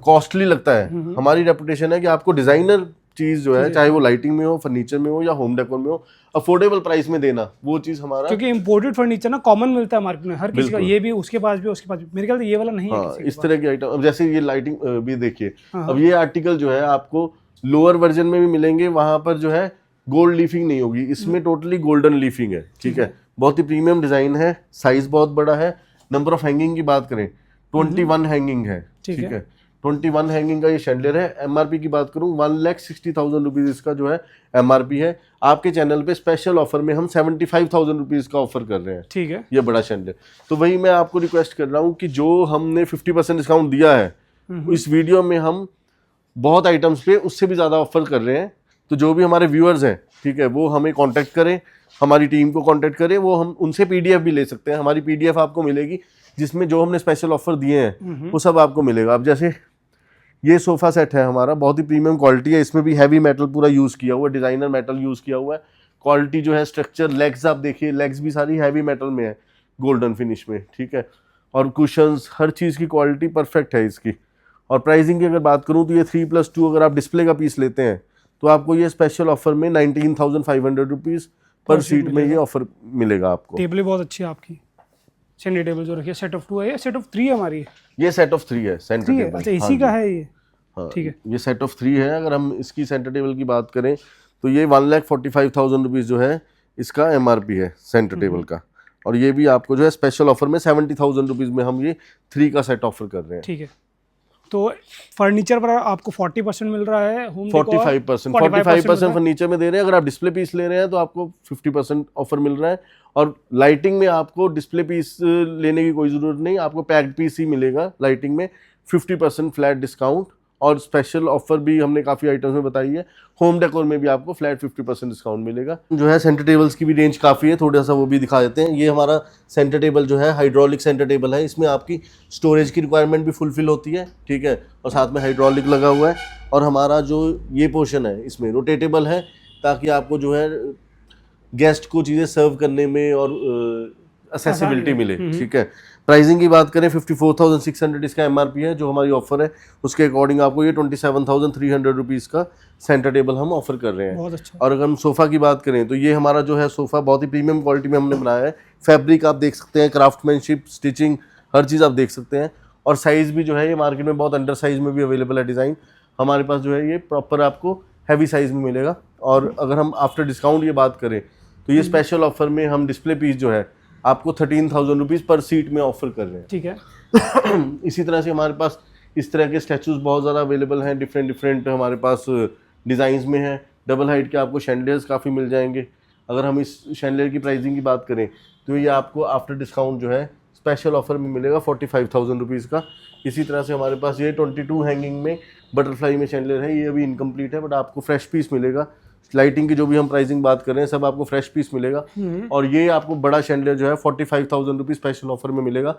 B: कॉस्टली लगता है। हमारी रेपुटेशन है कि आपको डिज़ाइनर चीज जो है, चाहे वो लाइटिंग में हो, फर्नीचर में हो या होम डेकोर में हो, अफोर्डेबल प्राइस में देना, वो चीज हमारा,
A: क्योंकि इंपोर्टेड फर्नीचर ना कॉमन मिलता है मार्केट में हर किसी का, ये भी उसके पास भी उसके पास भी, मेरे ख्याल से ये वाला नहीं है
B: हाँ,
A: किसी के
B: इस
A: पास।
B: तरह की आइटम। अब जैसे ये लाइटिंग भी देखिए,
A: हाँ,
B: अब ये आर्टिकल जो है आपको लोअर वर्जन में भी मिलेंगे, वहां पर जो है गोल्ड लीफिंग नहीं होगी, इसमें टोटली गोल्डन लीफिंग है, ठीक है। बहुत ही प्रीमियम डिजाइन है, साइज बहुत बड़ा है। नंबर ऑफ हैंगिंग की बात करें 21 हैंगिंग है, ठीक है। 21 हैंगिंग का ये शैंडलियर है। एमआरपी की बात करूं 1,60,000 रुपीज इसका जो है एमआरपी है। आपके चैनल पे स्पेशल ऑफर में हम 75,000 रुपीज का ऑफर कर रहे हैं,
A: ठीक है।
B: ये बड़ा शैंडलियर। तो वही मैं आपको रिक्वेस्ट कर रहा हूँ कि जो हमने 50% डिस्काउंट दिया है, इस वीडियो में हम बहुत आइटम्स पे उससे भी ज़्यादा ऑफर कर रहे हैं। तो जो भी हमारे व्यूअर्स हैं, ठीक है, वो हमें कांटेक्ट करें, हमारी टीम को कांटेक्ट करें, वो हम उनसे पीडीएफ भी ले सकते हैं। हमारी पीडीएफ आपको मिलेगी जिसमें जो हमने स्पेशल ऑफर दिए हैं वो सब आपको मिलेगा। अब जैसे ये सोफ़ा सेट है हमारा, बहुत ही प्रीमियम क्वालिटी है, इसमें भी हैवी मेटल पूरा यूज़ किया हुआ है, डिज़ाइनर मेटल यूज़ किया हुआ है। क्वालिटी जो है, स्ट्रक्चर, लेग्स आप देखिए, लेग्स भी सारी हैवी मेटल में है, गोल्डन फिनिश में, ठीक है। और कुशंस, हर चीज़ की क्वालिटी परफेक्ट है इसकी। और प्राइसिंग की अगर बात करूं तो ये 3+2 अगर आप डिस्प्ले का पीस लेते हैं तो आपको ये स्पेशल ऑफर में 19,500 रुपीज़ पर सीट में ये ऑफर मिलेगा आपको।
A: टेबल भी बहुत अच्छी है आपकी, सेंटर टेबल जो रखी है, सेट ऑफ 2 है या सेट ऑफ 3 है हमारी?
B: ये सेट ऑफ 3 है, सेंटर टेबल।
A: अच्छा, इसी का है ये?
B: हाँ,
A: ठीक है।
B: ये सेट ऑफ 3 है। अगर हम इसकी सेंटर टेबल की बात करें तो ये 1,45,000 रुपीज़ जो है इसका एमआरपी है सेंटर टेबल का। और ये भी आपको जो है स्पेशल ऑफर में 70,000 रुपीज़ में हम ये 3 का सेट ऑफर कर रहे हैं,
A: ठीक है। तो फर्नीचर पर आपको 40% मिल रहा है, होम
B: 45% फर्नीचर में दे रहे हैं। अगर आप डिस्प्ले पीस ले रहे हैं तो आपको 50% ऑफर मिल रहा है। और लाइटिंग में आपको डिस्प्ले पीस लेने की कोई ज़रूरत नहीं, आपको पैक्ड पीस ही मिलेगा लाइटिंग में, 50% फ्लैट डिस्काउंट। और स्पेशल ऑफर भी हमने काफ़ी आइटम्स में बताई है। होम डेकोर में भी आपको फ्लैट 50% डिस्काउंट मिलेगा। जो है सेंटर टेबल्स की भी रेंज काफ़ी है, थोड़ा सा वो भी दिखा देते हैं। ये हमारा सेंटर टेबल जो है हाइड्रोलिक सेंटर टेबल है, इसमें आपकी स्टोरेज की रिक्वायरमेंट भी फुलफिल होती है, ठीक है। और साथ में हाइड्रोलिक लगा हुआ है। और हमारा जो ये पोर्शन है इसमें रोटेटेबल है, ताकि आपको जो है गेस्ट को चीज़ें सर्व करने में और असेसिबिलिटी मिले, ठीक है। प्राइसिंग की बात करें 54,600 इसका एमआरपी है। जो हमारी ऑफर है उसके अकॉर्डिंग आपको ये 27,300 रुपीज़ का सेंटर टेबल हम ऑफर कर रहे हैं।
A: बहुत अच्छा।
B: और अगर हम सोफ़ा की बात करें तो ये हमारा जो है सोफ़ा बहुत ही प्रीमियम क्वालिटी में हमने बनाया है। फैब्रिक आप देख सकते हैं, क्राफ्टमैनशिप, स्टिचिंग, हर चीज़ आप देख सकते हैं। और साइज़ भी जो है ये मार्केट में बहुत अंडर साइज़ में भी अवेलेबल है डिज़ाइन। हमारे पास जो है ये प्रॉपर आपको हैवी साइज़ में मिलेगा। और अगर हम आफ्टर डिस्काउंट ये बात करें तो ये स्पेशल ऑफर में हम डिस्प्ले पीस जो है आपको 13,000 रुपीज़ पर सीट में ऑफर कर रहे हैं,
A: ठीक है।
B: इसी तरह से हमारे पास इस तरह के स्टैचूज बहुत ज़्यादा अवेलेबल हैं, डिफरेंट हमारे पास डिज़ाइंस में हैं। डबल हाइट के आपको शैंडलियर्स काफ़ी मिल जाएंगे। अगर हम इस शैंडलियर की प्राइसिंग की बात करें तो ये आपको आफ्टर डिस्काउंट जो है स्पेशल ऑफर में मिलेगा 45,000 रुपीज़ का। इसी तरह से हमारे पास ये 22 हैंगिंग में बटरफ्लाई में शैंडलियर है, ये अभी इनकम्प्लीट है, बट आपको फ्रेश पीस मिलेगा। लाइटिंग की जो भी हम प्राइसिंग बात कर रहे हैं सब आपको फ्रेश पीस मिलेगा। और ये आपको बड़ा शैंडलियर जो है 45,000 रुपीज़ स्पेशल ऑफर में मिलेगा,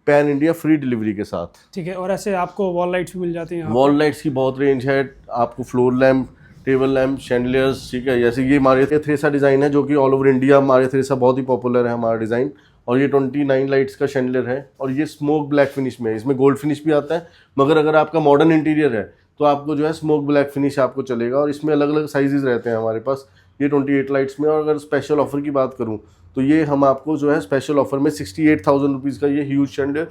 B: पैन इंडिया फ्री डिलीवरी के साथ,
A: ठीक है। और ऐसे आपको वॉल लाइट्स भी मिल जाती हैं?
B: वॉल लाइट्स की बहुत रेंज है, आपको floor lamp, table lamp, chandeliers, ठीक है। जैसे ये हमारे थ्रेसा डिज़ाइन है जो कि ऑल ओवर इंडिया हमारे थ्रेसा बहुत ही पॉपुलर है हमारा डिज़ाइन। और ये 29 लाइट्स का शैंडलियर है और ये स्मोक ब्लैक फिनिश में है। इसमें गोल्ड फिनिश भी आता है, मगर अगर आपका मॉडर्न इंटीरियर है तो आपको जो है स्मोक ब्लैक फिनिश आपको चलेगा। और इसमें अलग अलग साइजेस रहते हैं हमारे पास, ये 28 लाइट्स में। और अगर स्पेशल ऑफर की बात करूं तो ये हम आपको जो है स्पेशल ऑफर में 68,000 रुपीज़ का ये ह्यूज शैंडलियर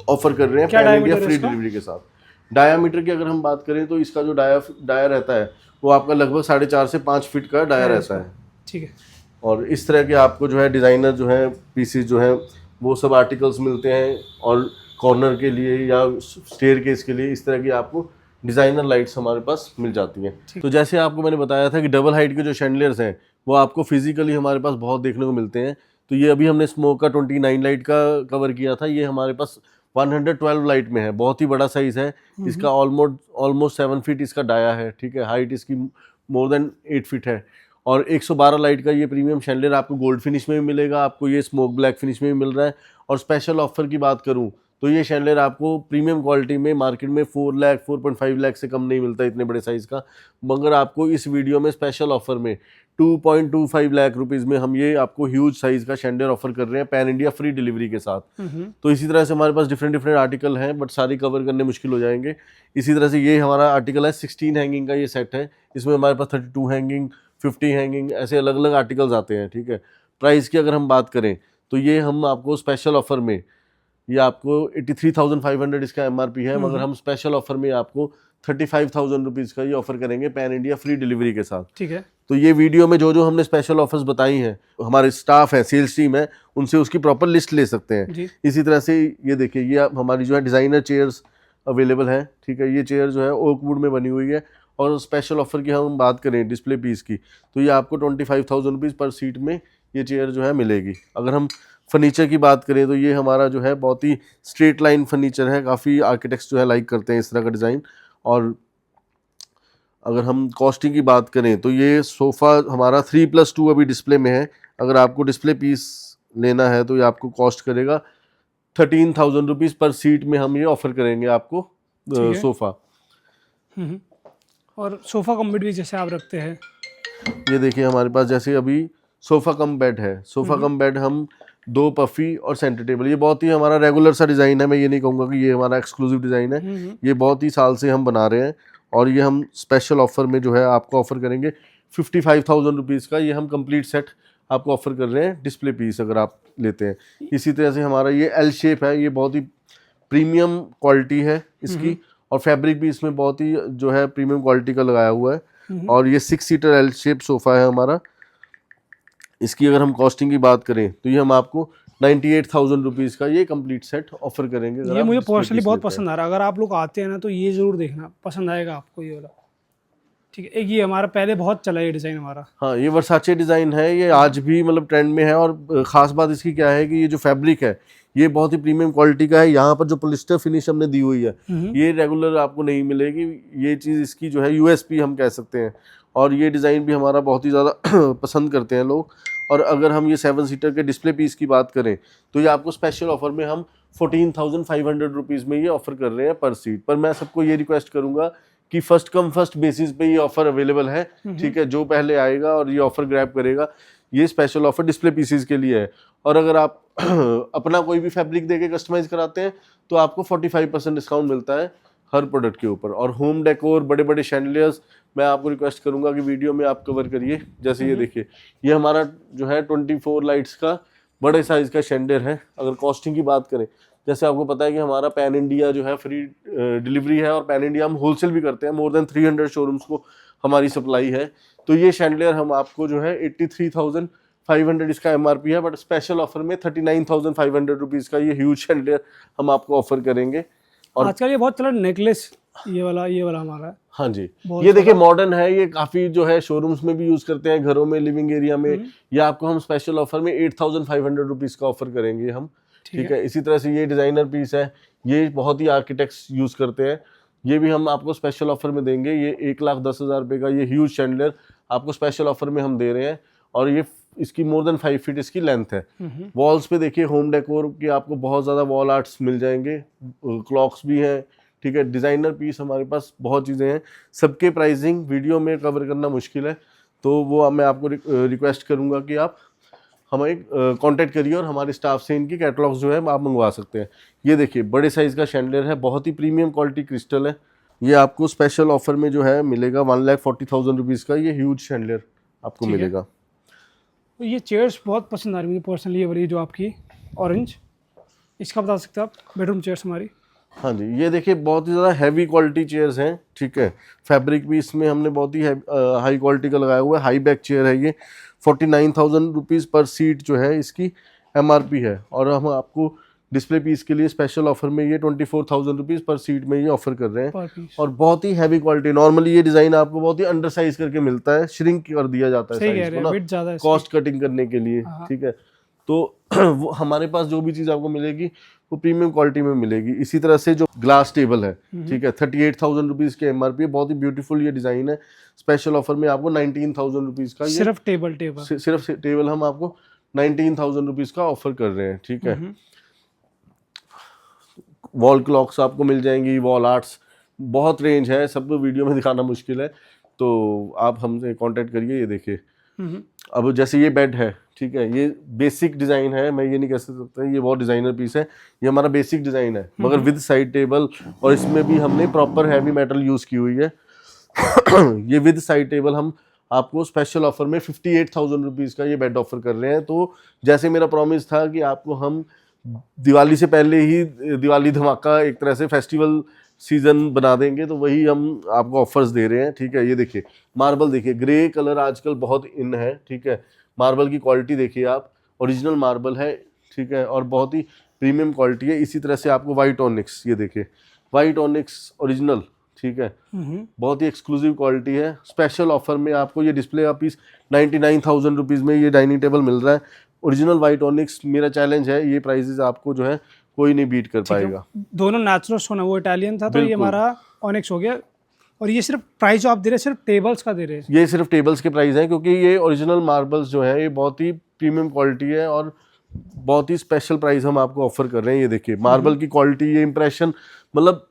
B: ऑफर कर रहे हैं, पैन इंडिया फ्री डिलीवरी के साथ। डायामीटर की अगर हम बात करें तो इसका जो डाया रहता है वो आपका लगभग 4.5 से 5 फीट का डाया रहता है,
A: ठीक है।
B: और इस तरह के आपको जो है डिज़ाइनर जो है पीसीस जो है वो सब आर्टिकल्स मिलते हैं। और कॉर्नर के लिए या स्टेयर केस के लिए इस तरह की आपको डिज़ाइनर लाइट्स हमारे पास मिल जाती हैं। तो जैसे आपको मैंने बताया था कि डबल हाइट के जो शैंडलियर्स हैं वो आपको फिजिकली हमारे पास बहुत देखने को मिलते हैं। तो ये अभी हमने स्मोक का 29 लाइट का कवर किया था, ये हमारे पास 112 लाइट में है, बहुत ही बड़ा साइज़ है इसका। ऑलमोस्ट 7 फीट इसका डाया है, ठीक है। हाइट इसकी मोर देन 8 फीट है। और 112 लाइट का ये प्रीमियम शैंडलियर आपको गोल्ड फिनिश में भी मिलेगा, आपको ये स्मोक ब्लैक फिनिश में भी मिल रहा है। और स्पेशल ऑफर की बात करूं तो ये शैंडलियर आपको प्रीमियम क्वालिटी में मार्केट में 4 लाख 4.5 लाख से कम नहीं मिलता इतने बड़े साइज का, मगर आपको इस वीडियो में स्पेशल ऑफर में 2.25 लाख रुपीस में हम ये आपको ह्यूज साइज का शैंडलियर ऑफर कर रहे हैं पैन इंडिया फ्री डिलीवरी के साथ। तो इसी तरह से हमारे पास डिफरेंट आर्टिकल हैं, बट सारी कवर करने मुश्किल हो जाएंगे। इसी तरह से ये हमारा आर्टिकल है 16 हैंगिंग का ये सेट है, इसमें हमारे पास 32 हैंगिंग 50 हैंगिंग ऐसे अलग अलग आर्टिकल्स आते हैं, ठीक है। प्राइस की अगर हम बात करें तो ये हम आपको स्पेशल ऑफर में ये आपको 83,500 इसका एमआरपी है, मगर हम स्पेशल ऑफर में आपको 35,000 रुपीज़ का ये ऑफर करेंगे पैन इंडिया फ्री डिलीवरी के साथ,
A: ठीक है।
B: तो ये वीडियो में जो जो हमने स्पेशल ऑफर्स बताई हैं, हमारे स्टाफ है, सेल्स टीम है, उनसे उसकी प्रॉपर लिस्ट ले सकते हैं। इसी तरह से ये देखिए, ये हमारी जो है डिज़ाइनर चेयर्स अवेलेबल है, ठीक है। ये चेयर जो है ओक वुड में बनी हुई है, और स्पेशल ऑफर की हम बात करें डिस्प्ले पीस की, तो ये आपको 25,000 रुपीज़ पर सीट में ये चेयर जो है मिलेगी। अगर हम फर्नीचर की बात करें तो ये हमारा जो है बहुत ही स्ट्रेट लाइन फर्नीचर है, काफ़ी आर्किटेक्ट्स जो है लाइक करते हैं इस तरह का डिज़ाइन। और अगर हम कॉस्टिंग की बात करें तो ये सोफ़ा हमारा 3+2 अभी डिस्प्ले में है। अगर आपको डिस्प्ले पीस लेना है तो ये आपको कॉस्ट करेगा 13,000 रुपीज़ पर सीट में हम ये ऑफ़र करेंगे आपको सोफ़ा।
A: और सोफ़ा कम बेड भी जैसे आप रखते हैं,
B: ये देखिए हमारे पास जैसे अभी सोफ़ा कम बेड है, सोफ़ा कम बेड हम 2 पफ़ी और सेंटर टेबल, ये बहुत ही हमारा रेगुलर सा डिज़ाइन है। मैं ये नहीं कहूँगा कि ये हमारा एक्सक्लूसिव डिज़ाइन है, ये बहुत ही साल से हम बना रहे हैं, और ये हम स्पेशल ऑफ़र में जो है आपको ऑफ़र करेंगे 55,000 रुपीज़ का। ये हम कंप्लीट सेट आपको ऑफ़र कर रहे हैं डिस्प्ले पीस अगर आप लेते हैं। इसी तरह से हमारा ये एल शेप है, ये बहुत ही प्रीमियम क्वालिटी है इसकी, और फैब्रिक भी इसमें बहुत ही जो है प्रीमियम क्वालिटी का लगाया हुआ है। और ये 6 सीटर एल शेप सोफ़ा है हमारा। इसकी अगर हम कॉस्टिंग की बात करें तो ये हम आपको 98,000 रुपीज़ का ये कंप्लीट सेट ऑफर करेंगे।
A: ये मुझे पर्सनली बहुत पसंद आ रहा है, अगर आप लोग आते हैं ना तो ये ज़रूर देखना, पसंद आएगा आपको ये वाला, ठीक है। एक ये हमारा पहले बहुत चला ये डिज़ाइन हमारा,
B: हाँ, ये वर्साचे डिज़ाइन है, ये आज भी मतलब ट्रेंड में है। और ख़ास बात इसकी क्या है कि ये जो फैब्रिक है ये बहुत ही प्रीमियम क्वालिटी का है। यहाँ पर जो पॉलिस्टर फिनिश हमने दी हुई है ये रेगुलर आपको नहीं मिलेगी, ये चीज़ इसकी जो है यूएसपी हम कह सकते हैं। और ये डिज़ाइन भी हमारा बहुत ही ज़्यादा पसंद करते हैं लोग। और अगर हम ये 7 सीटर के डिस्प्ले पीस की बात करें तो ये आपको स्पेशल ऑफर में हम 14,500 रुपीज़ में ये ऑफ़र कर रहे हैं पर सीट। पर मैं सबको ये रिक्वेस्ट करूँगा कि फर्स्ट कम फर्स्ट बेसिस पे ये ऑफ़र अवेलेबल है, ठीक है। जो पहले आएगा और ये ऑफ़र ग्रैब करेगा, ये स्पेशल ऑफ़र डिस्प्ले पीसेस के लिए है। और अगर आप अपना कोई भी फैब्रिक देके कस्टमाइज़ कराते हैं तो आपको 45% डिस्काउंट मिलता है हर प्रोडक्ट के ऊपर। और होम डेकोर, बड़े बड़े शैंडलियर्स, मैं आपको रिक्वेस्ट करूंगा कि वीडियो में आप कवर करिए। जैसे ये देखिए, ये हमारा जो है 24 लाइट्स का बड़े साइज का शैंडलियर है। अगर कॉस्टिंग की बात करें, जैसे आपको पता है कि हमारा पैन इंडिया जो है फ्री डिलीवरी है, और पैन इंडिया हम होलसेल भी करते हैं, मोर देन 300 शोरूम्स को हमारी सप्लाई है। तो ये शैंडलियर हम आपको जो है 83,500 इसका एमआरपी है, बट स्पेशल ऑफर में 39,500 रुपीज़ का ये ह्यूज शैंडलियर हम आपको ऑफर करेंगे। और
A: आजकल ये बहुत चला नेकलेस, ये वाला हमारा है।
B: हाँ जी, ये देखिए मॉडर्न है, ये काफ़ी जो है शोरूम्स में भी यूज़ करते हैं, घरों में, लिविंग एरिया में। ये आपको हम स्पेशल ऑफर में 8,500 रुपीज़ का ऑफर करेंगे हम, ठीक है। इसी तरह से ये डिज़ाइनर पीस है, ये बहुत ही आर्किटेक्ट्स यूज़ करते हैं, ये भी हम आपको स्पेशल ऑफर में देंगे। ये 1,10,000 रुपये का ये ह्यूज शैंडलियर आपको स्पेशल ऑफर में हम दे रहे हैं। और ये इसकी मोर देन 5 फीट इसकी लेंथ है। वॉल्स पे देखिए होम डेकोर के आपको बहुत ज़्यादा वॉल आर्ट्स मिल जाएंगे, क्लॉक्स भी हैं, ठीक है। डिज़ाइनर पीस हमारे पास बहुत चीज़ें हैं, सबके प्राइसिंग वीडियो में कवर करना मुश्किल है, तो वो मैं आपको रिक्वेस्ट करूँगा कि आप हमें कांटेक्ट करिए और हमारे स्टाफ से इनकी कैटलॉग्स जो है आप मंगवा सकते हैं। ये देखिए बड़े साइज़ का शैंडलियर है, बहुत ही प्रीमियम क्वालिटी क्रिस्टल है। ये आपको स्पेशल ऑफर में जो है मिलेगा 1,40,000 रुपीज़ का ये ह्यूज शैंडलियर आपको मिलेगा।
A: तो ये चेयर्स बहुत पसंद आ रही मुझे पर्सनली, ये वाली जो आपकी ऑरेंज, इसका बता सकते हैं आप, बेडरूम चेयर्स हमारी।
B: हाँ जी, ये देखिए बहुत ही ज़्यादा हैवी क्वालिटी चेयर्स हैं, ठीक है। फैब्रिक भी इसमें हमने बहुत ही हाई क्वालिटी का लगाया हुआ है। हाई बैक चेयर है ये, 49,000 रुपीज़ पर सीट जो है इसकी एमआरपी है। और हम आपको डिस्प्ले पीस के लिए स्पेशल ऑफर में ये 24,000 रुपीज़ पर सीट में ये ऑफर कर रहे हैं। और बहुत ही हैवी क्वालिटी, नॉर्मली ये डिज़ाइन आपको बहुत ही अंडर साइज करके मिलता है, श्रिंक कर दिया जाता है साइज को ना, कॉस्ट कटिंग करने के लिए, ठीक है। तो वो हमारे पास जो भी चीज़ आपको मिलेगी वो प्रीमियम क्वालिटी में मिलेगी। इसी तरह से जो ग्लास टेबल है, ठीक है, 38,000 रुपीज़ के एमआरपी है, बहुत ही ब्यूटीफुल ये डिज़ाइन है। स्पेशल ऑफर में आपको 19,000 रुपीज़ का
A: सिर्फ टेबल
B: हम आपको 19,000 रुपीज़ का ऑफर कर रहे हैं, ठीक है। वॉल क्लॉक्स आपको मिल जाएंगी, वॉल आर्ट्स, बहुत रेंज है, सब वीडियो में दिखाना मुश्किल है, तो आप हमसे कांटेक्ट करिए। ये देखिए अब जैसे ये बेड है, ठीक है, ये बेसिक डिज़ाइन है, मैं ये नहीं कह सकता ये बहुत डिज़ाइनर पीस है, ये हमारा बेसिक डिज़ाइन है, मगर विद साइड टेबल, और इसमें भी हमने प्रॉपर हैवी मेटल यूज़ की हुई है। ये विद साइड टेबल हम आपको स्पेशल ऑफर में 58,000 रुपीज़ का ये बेड ऑफर कर रहे हैं। तो जैसे मेरा प्रॉमिस था कि आपको हम दिवाली से पहले ही दिवाली धमाका एक तरह से फेस्टिवल सीजन बना देंगे, तो वही हम आपको ऑफर्स दे रहे हैं, ठीक है। ये देखिए मार्बल, देखिए ग्रे कलर आजकल बहुत इन है, ठीक है। मार्बल की क्वालिटी देखिए आप, ओरिजिनल मार्बल है, ठीक है, और बहुत ही प्रीमियम क्वालिटी है। इसी तरह से आपको वाइट ऑनिक्स, ये देखिए वाइट ऑनिक्स ओरिजिनल, ठीक है, बहुत ही एक्सक्लूसिव क्वालिटी है। स्पेशल ऑफर में आपको ये डिस्प्ले का पीस 99,000 रुपीज़ में ये डाइनिंग टेबल मिल रहा है, ओरिजिनल वाइट ऑनिक्स। मेरा चैलेंज है, ये प्राइसेस आपको जो है कोई नहीं बीट कर पाएगा।
A: दोनों नेचुरल स्टोन है, वो इटालियन था, तो ये हमारा ऑनिक्स हो गया। और ये सिर्फ प्राइस जो आप दे रहे हैं सिर्फ टेबल्स का दे रहे हैं?
B: ये सिर्फ टेबल्स के प्राइस हैं, क्योंकि ये ओरिजिनल मार्बल्स जो है ये बहुत ही प्रीमियम क्वालिटी है और बहुत ही स्पेशल प्राइस हम आपको ऑफर कर रहे हैं। ये देखिए मार्बल की क्वालिटी, ये इंप्रेशन, मतलब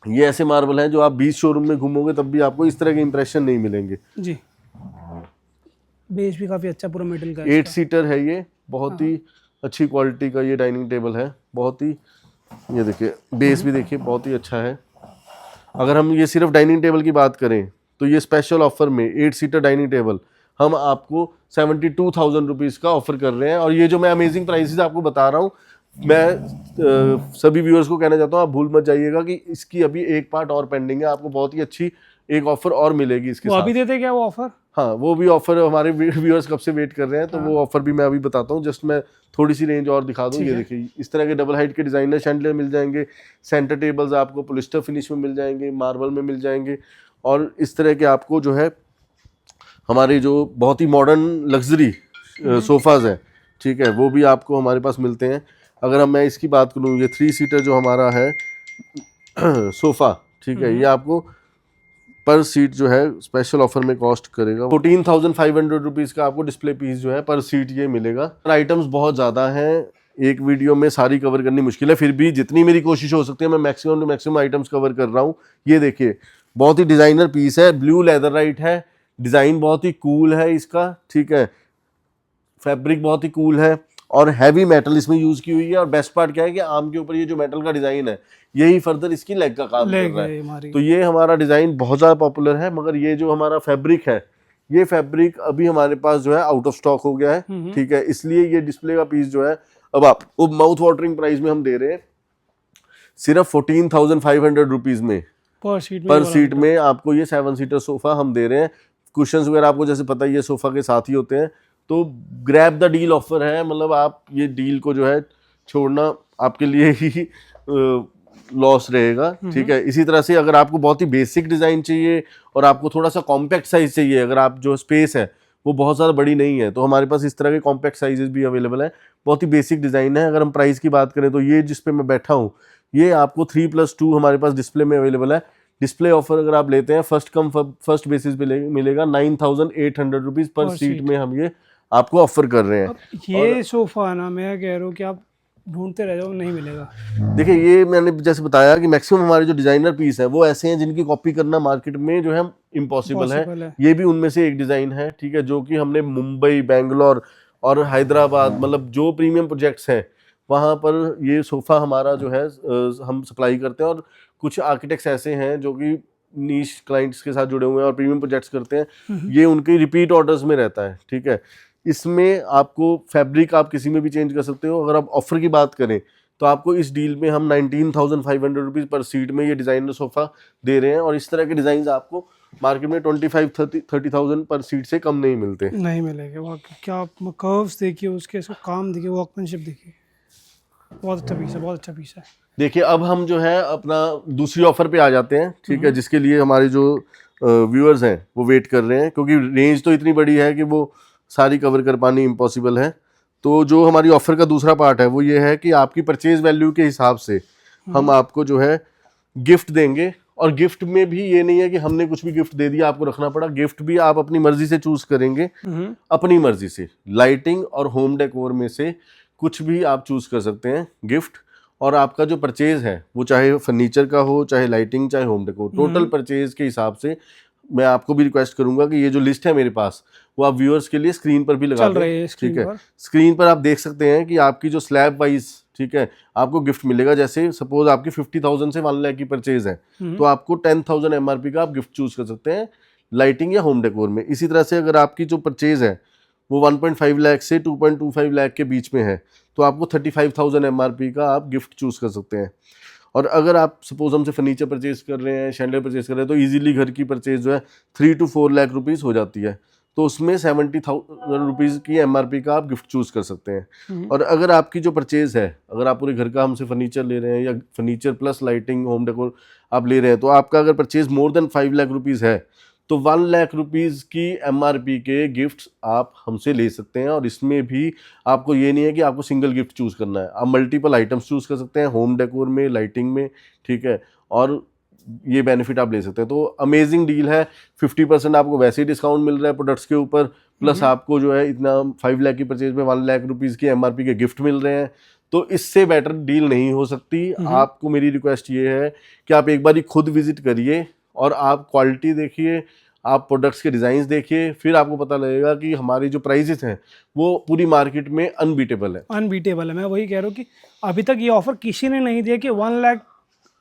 B: ये ऐसे मार्बल हैं जो आप 20 शोरूम में घूमोगे तब भी आपको इस तरह के इंप्रेशन नहीं मिलेंगे जी।
A: बेस भी काफ़ी अच्छा पूरा मेटल का है,
B: 8 सीटर है ये, बहुत ही अच्छी क्वालिटी का ये डाइनिंग टेबल है, बहुत ही, ये देखिए बेस भी देखिए बहुत ही अच्छा है। अगर हम ये सिर्फ डाइनिंग टेबल की बात करें तो ये स्पेशल ऑफर में 8 सीटर डाइनिंग टेबल हम आपको 72,000 रुपीज़ का ऑफर कर रहे हैं। और ये जो मैं अमेजिंग प्राइसेस आपको बता रहा हूँ, मैं सभी व्यूअर्स को कहना चाहता हूँ, आप भूल मत जाइएगा कि इसकी अभी एक पार्ट और पेंडिंग है, आपको बहुत ही अच्छी एक ऑफर और मिलेगी इसके साथ।
A: अभी देते क्या वो ऑफर?
B: हाँ, वो भी ऑफर हमारे व्यूअर्स कब से वेट कर रहे हैं, तो वो ऑफर भी मैं अभी बताता हूँ। जस्ट मैं थोड़ी सी रेंज और दिखा दूँ। ये देखिए इस तरह के डबल हाइट के डिजाइनर शैंडलियर मिल जाएंगे, सेंटर टेबल्स आपको पॉलिस्टर फिनिश में मिल जाएंगे, मार्बल में मिल जाएंगे, और इस तरह के आपको जो है हमारे जो बहुत ही मॉडर्न लग्जरी सोफाज हैं, ठीक है, वो भी आपको हमारे पास मिलते हैं। अगर मैं इसकी बात करूँ, ये 3 सीटर जो हमारा है सोफ़ा, ठीक है, ये आपको पर सीट जो है स्पेशल ऑफर में कॉस्ट करेगा 14,500 रुपीज़ का। आपको डिस्प्ले पीस जो है पर सीट ये मिलेगा। आइटम्स बहुत ज़्यादा हैं, एक वीडियो में सारी कवर करनी मुश्किल है, फिर भी जितनी मेरी कोशिश हो सकती है मैं maximum to maximum items cover कर रहा हूँ। ये देखिए बहुत ही डिज़ाइनर पीस है, ब्लू लेदर राइट है, डिज़ाइन बहुत ही कूल है इसका, ठीक है, फैब्रिक बहुत ही कूल है और हैवी मेटल इसमें यूज़ की हुई है। और बेस्ट पार्ट क्या है कि आर्म के ऊपर ये जो मेटल का डिज़ाइन है यही फर्दर इसकी लेग का काम कर रहा है। तो ये हमारा डिज़ाइन बहुत ज़्यादा पॉपुलर है, मगर ये जो हमारा फैब्रिक है, ये फैब्रिक अभी हमारे पास जो है आउट ऑफ स्टॉक हो गया है, ठीक है, इसलिए ये डिस्प्ले का पीस जो है अब आपको माउथ वाटरिंग प्राइस में हम दे रहे हैं सिर्फ 14,500 रुपीज़ में पर सीट में आपको ये 7 सीटर सोफा हम दे रहे हैं। कुशंस वगैरह आपको जैसे पता ही ये सोफा के साथ ही होते हैं, तो ग्रैब द डील ऑफर है, मतलब आप ये डील को जो है छोड़ना आपके लिए ही लॉस रहेगा, ठीक है। इसी तरह से अगर आपको बहुत ही बेसिक डिज़ाइन चाहिए और आपको थोड़ा सा कॉम्पैक्ट साइज चाहिए, अगर आप जो स्पेस है वो बहुत ज़्यादा बड़ी नहीं है, तो हमारे पास इस तरह के कॉम्पैक्ट साइजेस भी अवेलेबल है, बहुत ही बेसिक डिज़ाइन है। अगर हम प्राइस की बात करें तो ये जिस पे मैं बैठा हूँ ये आपको 3+2 हमारे पास डिस्प्ले में अवेलेबल है। डिस्प्ले ऑफर अगर आप लेते हैं फर्स्ट कम फर्स्ट बेसिस पे मिलेगा 9,800 रुपीज़ पर सीट में हम ये आपको ऑफर कर रहे हैं।
A: ये सोफा ना मैं कह रहा हूँ कि आप ढूंढते रह जाओ, नहीं मिलेगा।
B: देखिए ये मैंने जैसे बताया कि मैक्सिमम हमारे जो डिजाइनर पीस है वो ऐसे हैं जिनकी कॉपी करना मार्केट में जो है इम्पॉसिबल है। ये भी उनमें से एक डिज़ाइन है, ठीक है, जो कि हमने मुंबई, बेंगलोर और हैदराबाद, मतलब जो प्रीमियम प्रोजेक्ट्स हैं वहाँ पर ये सोफ़ा हमारा जो है हम सप्लाई करते हैं। और कुछ आर्किटेक्ट्स ऐसे हैं जो कि नीश क्लाइंट्स के साथ जुड़े हुए हैं और प्रीमियम प्रोजेक्ट्स करते हैं, ये उनके रिपीट ऑर्डर्स में रहता है, ठीक है। इसमें आपको फैब्रिक आप किसी में भी चेंज कर सकते हो। अगर आप ऑफर की बात करें तो आपको इस डील में हम 19,500 रुपीज़ पर सीट में ये डिज़ाइनर सोफ़ा दे रहे हैं। और इस तरह के डिज़ाइन आपको मार्केट में 25-30,000 पर सीट से कम नहीं मिलते,
A: नहीं मिलेंगे। वो क्या आप कर्व्स देखिए, उसके काम देखिए, वर्कमैनशिप देखिए, बहुत अच्छा पीस है, बहुत अच्छा पीस है। देखिए
B: अब हम जो है अपना दूसरी ऑफर पे आ जाते हैं, ठीक है, जिसके लिए हमारे जो व्यूअर्स हैं वो वेट कर रहे हैं, क्योंकि रेंज तो इतनी बड़ी है कि वो सारी कवर कर पानी इम्पॉसिबल है। तो जो हमारी ऑफर का दूसरा पार्ट है वो ये है कि आपकी परचेज वैल्यू के हिसाब से हम आपको जो है गिफ्ट देंगे। और गिफ्ट में भी ये नहीं है कि हमने कुछ भी गिफ्ट दे दिया आपको रखना पड़ा, गिफ्ट भी आप अपनी मर्जी से चूज करेंगे, अपनी मर्जी से। लाइटिंग और होम डेकोर में से कुछ भी आप चूज कर सकते हैं गिफ्ट। और आपका जो परचेज है वो चाहे फर्नीचर का हो, चाहे लाइटिंग, चाहे होम डेकोर, टोटल परचेज के हिसाब से मैं आपको भी रिक्वेस्ट करूंगा कि ये जो लिस्ट है मेरे पास वो आप व्यूअर्स के लिए स्क्रीन पर भी लगा
A: चल रही है
B: दें,
A: स्क्रीन
B: ठीक है।
A: पर।
B: स्क्रीन पर आप देख सकते हैं कि आपकी जो स्लैब वाइज, ठीक है, आपको गिफ्ट मिलेगा। जैसे सपोज आपकी 50,000 से 1 लाख की परचेज है तो आपको 10,000 MRP का आप गिफ्ट चूज कर सकते हैं लाइटिंग या होम डेकोर में। इसी तरह से अगर आपकी जो परचेज है वो 1.5 लाख से 2.25 लाख के बीच में है तो आपको 35,000 MRP का आप गिफ्ट चूज कर सकते हैं। और अगर आप सपोज हमसे फर्नीचर परचेज कर रहे हैं, शैंडलियर परचेज कर रहे हैं, तो इजीली घर की परचेज जो है 3 to 4 लाख रुपीस हो जाती है, तो उसमें 70,000 रुपीज़ की MRP का आप गिफ्ट चूज कर सकते हैं। और अगर आपकी जो परचेज है, अगर आप पूरे घर का हमसे फर्नीचर ले रहे हैं या furniture plus lighting home decor आप ले रहे हैं, तो आपका अगर purchase more than 5 lakh rupees है तो 1 लाख रुपीज़ की MRP के गिफ्ट्स आप हमसे ले सकते हैं। और इसमें भी आपको ये नहीं है कि आपको सिंगल गिफ्ट चूज करना है, आप मल्टीपल आइटम्स चूज कर सकते हैं होम डेकोर में, लाइटिंग में, ठीक है। और ये बेनिफिट आप ले सकते हैं। तो अमेजिंग डील है, 50% आपको वैसे ही डिस्काउंट मिल रहा है प्रोडक्ट्स के ऊपर, प्लस आपको जो है इतना 5 लाख की परचेज में 1 लाख रुपीज़ की MRP के गिफ्ट मिल रहे हैं। तो इससे बेटर डील नहीं हो सकती। आपको मेरी रिक्वेस्ट ये है कि आप एक बार खुद विजिट करिए और आप क्वालिटी देखिए, आप प्रोडक्ट्स के डिज़ाइंस देखिए, फिर आपको पता लगेगा कि हमारी जो प्राइजेस हैं वो पूरी मार्केट में अनबीटेबल है।
A: अनबीटेबल है। मैं वही कह रहा हूँ कि अभी तक ये ऑफर किसी ने नहीं दिया कि 1 लाख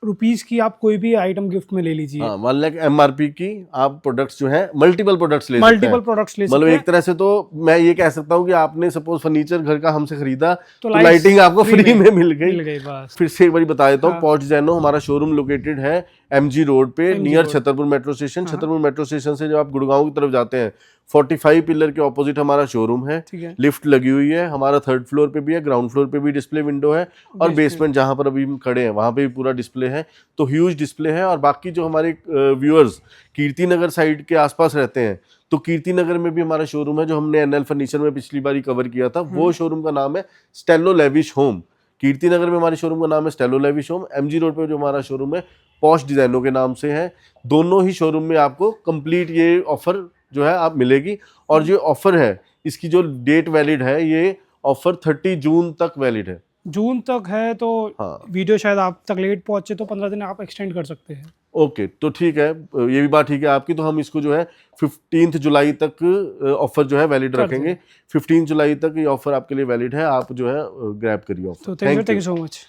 A: रुपीस की आप कोई भी आइटम गिफ्ट में ले लीजिए।
B: हाँ, 1 लाख MRP की आप प्रोडक्ट्स जो है मल्टीपल प्रोडक्ट्स ले सकते हैं।
A: मल्टीपल प्रोडक्ट्स ले सकते
B: मतलब
A: हैं।
B: एक तरह से तो मैं ये कह सकता हूँ कि आपने सपोज फर्नीचर घर का हमसे खरीदा तो
A: लाइट्स
B: लाइटिंग आपको फ्री में मिल गई।
A: बस।
B: फिर से एक बार बता देता हूँ,
A: हाँ।
B: पॉश डिजाइनो हमारा शोरूम लोकेटेड है MG रोड पे, near
A: road.
B: Chhatarpur metro station. Chhatarpur metro station से जब आप गुड़गांव की तरफ जाते हैं 45 पिलर के ऑपोजिट हमारा शोरूम है।
A: ठीक है।
B: लिफ्ट लगी हुई है, हमारा 3rd फ्लोर पे भी है, ग्राउंड फ्लोर पे भी डिस्प्ले विंडो है, और बेसमेंट जहां पर अभी हम खड़े हैं वहां पे भी पूरा डिस्प्ले है। तो ह्यूज डिस्प्ले है। और बाकी जो हमारे व्यूअर्स कीर्ति नगर साइड के आसपास रहते हैं तो कीर्ति नगर में भी हमारा शोरूम है, जो हमने NL फर्नीचर में पिछली बार कवर किया था। वो शोरूम का नाम है स्टेलो लेविश होम। कीर्ति नगर में हमारे शोरूम का नाम है स्टेलो लेविश होम। MG रोड पे जो हमारा शोरूम है पॉश डिजाइनों के नाम से है। दोनों ही शोरूम में आपको कंप्लीट ये ऑफर जो है आप मिलेगी। और जो ऑफर है इसकी जो डेट वैलिड है, ये ऑफर 30 जून तक वैलिड है।
A: जून तक है तो
B: हाँ।
A: वीडियो शायद आप तक लेट पहुंचे तो 15 दिन आप एक्सटेंड कर सकते हैं।
B: ओके, तो ठीक है, ये भी बात ठीक है आपकी। तो हम इसको जो है 15 जुलाई तक ऑफर जो है वैलिड रखेंगे। 15 जुलाई तक ये ऑफर आपके लिए वैलिड है, आप जो है ग्रैब करिए ऑफर।
A: तो थैंक यू सो मच।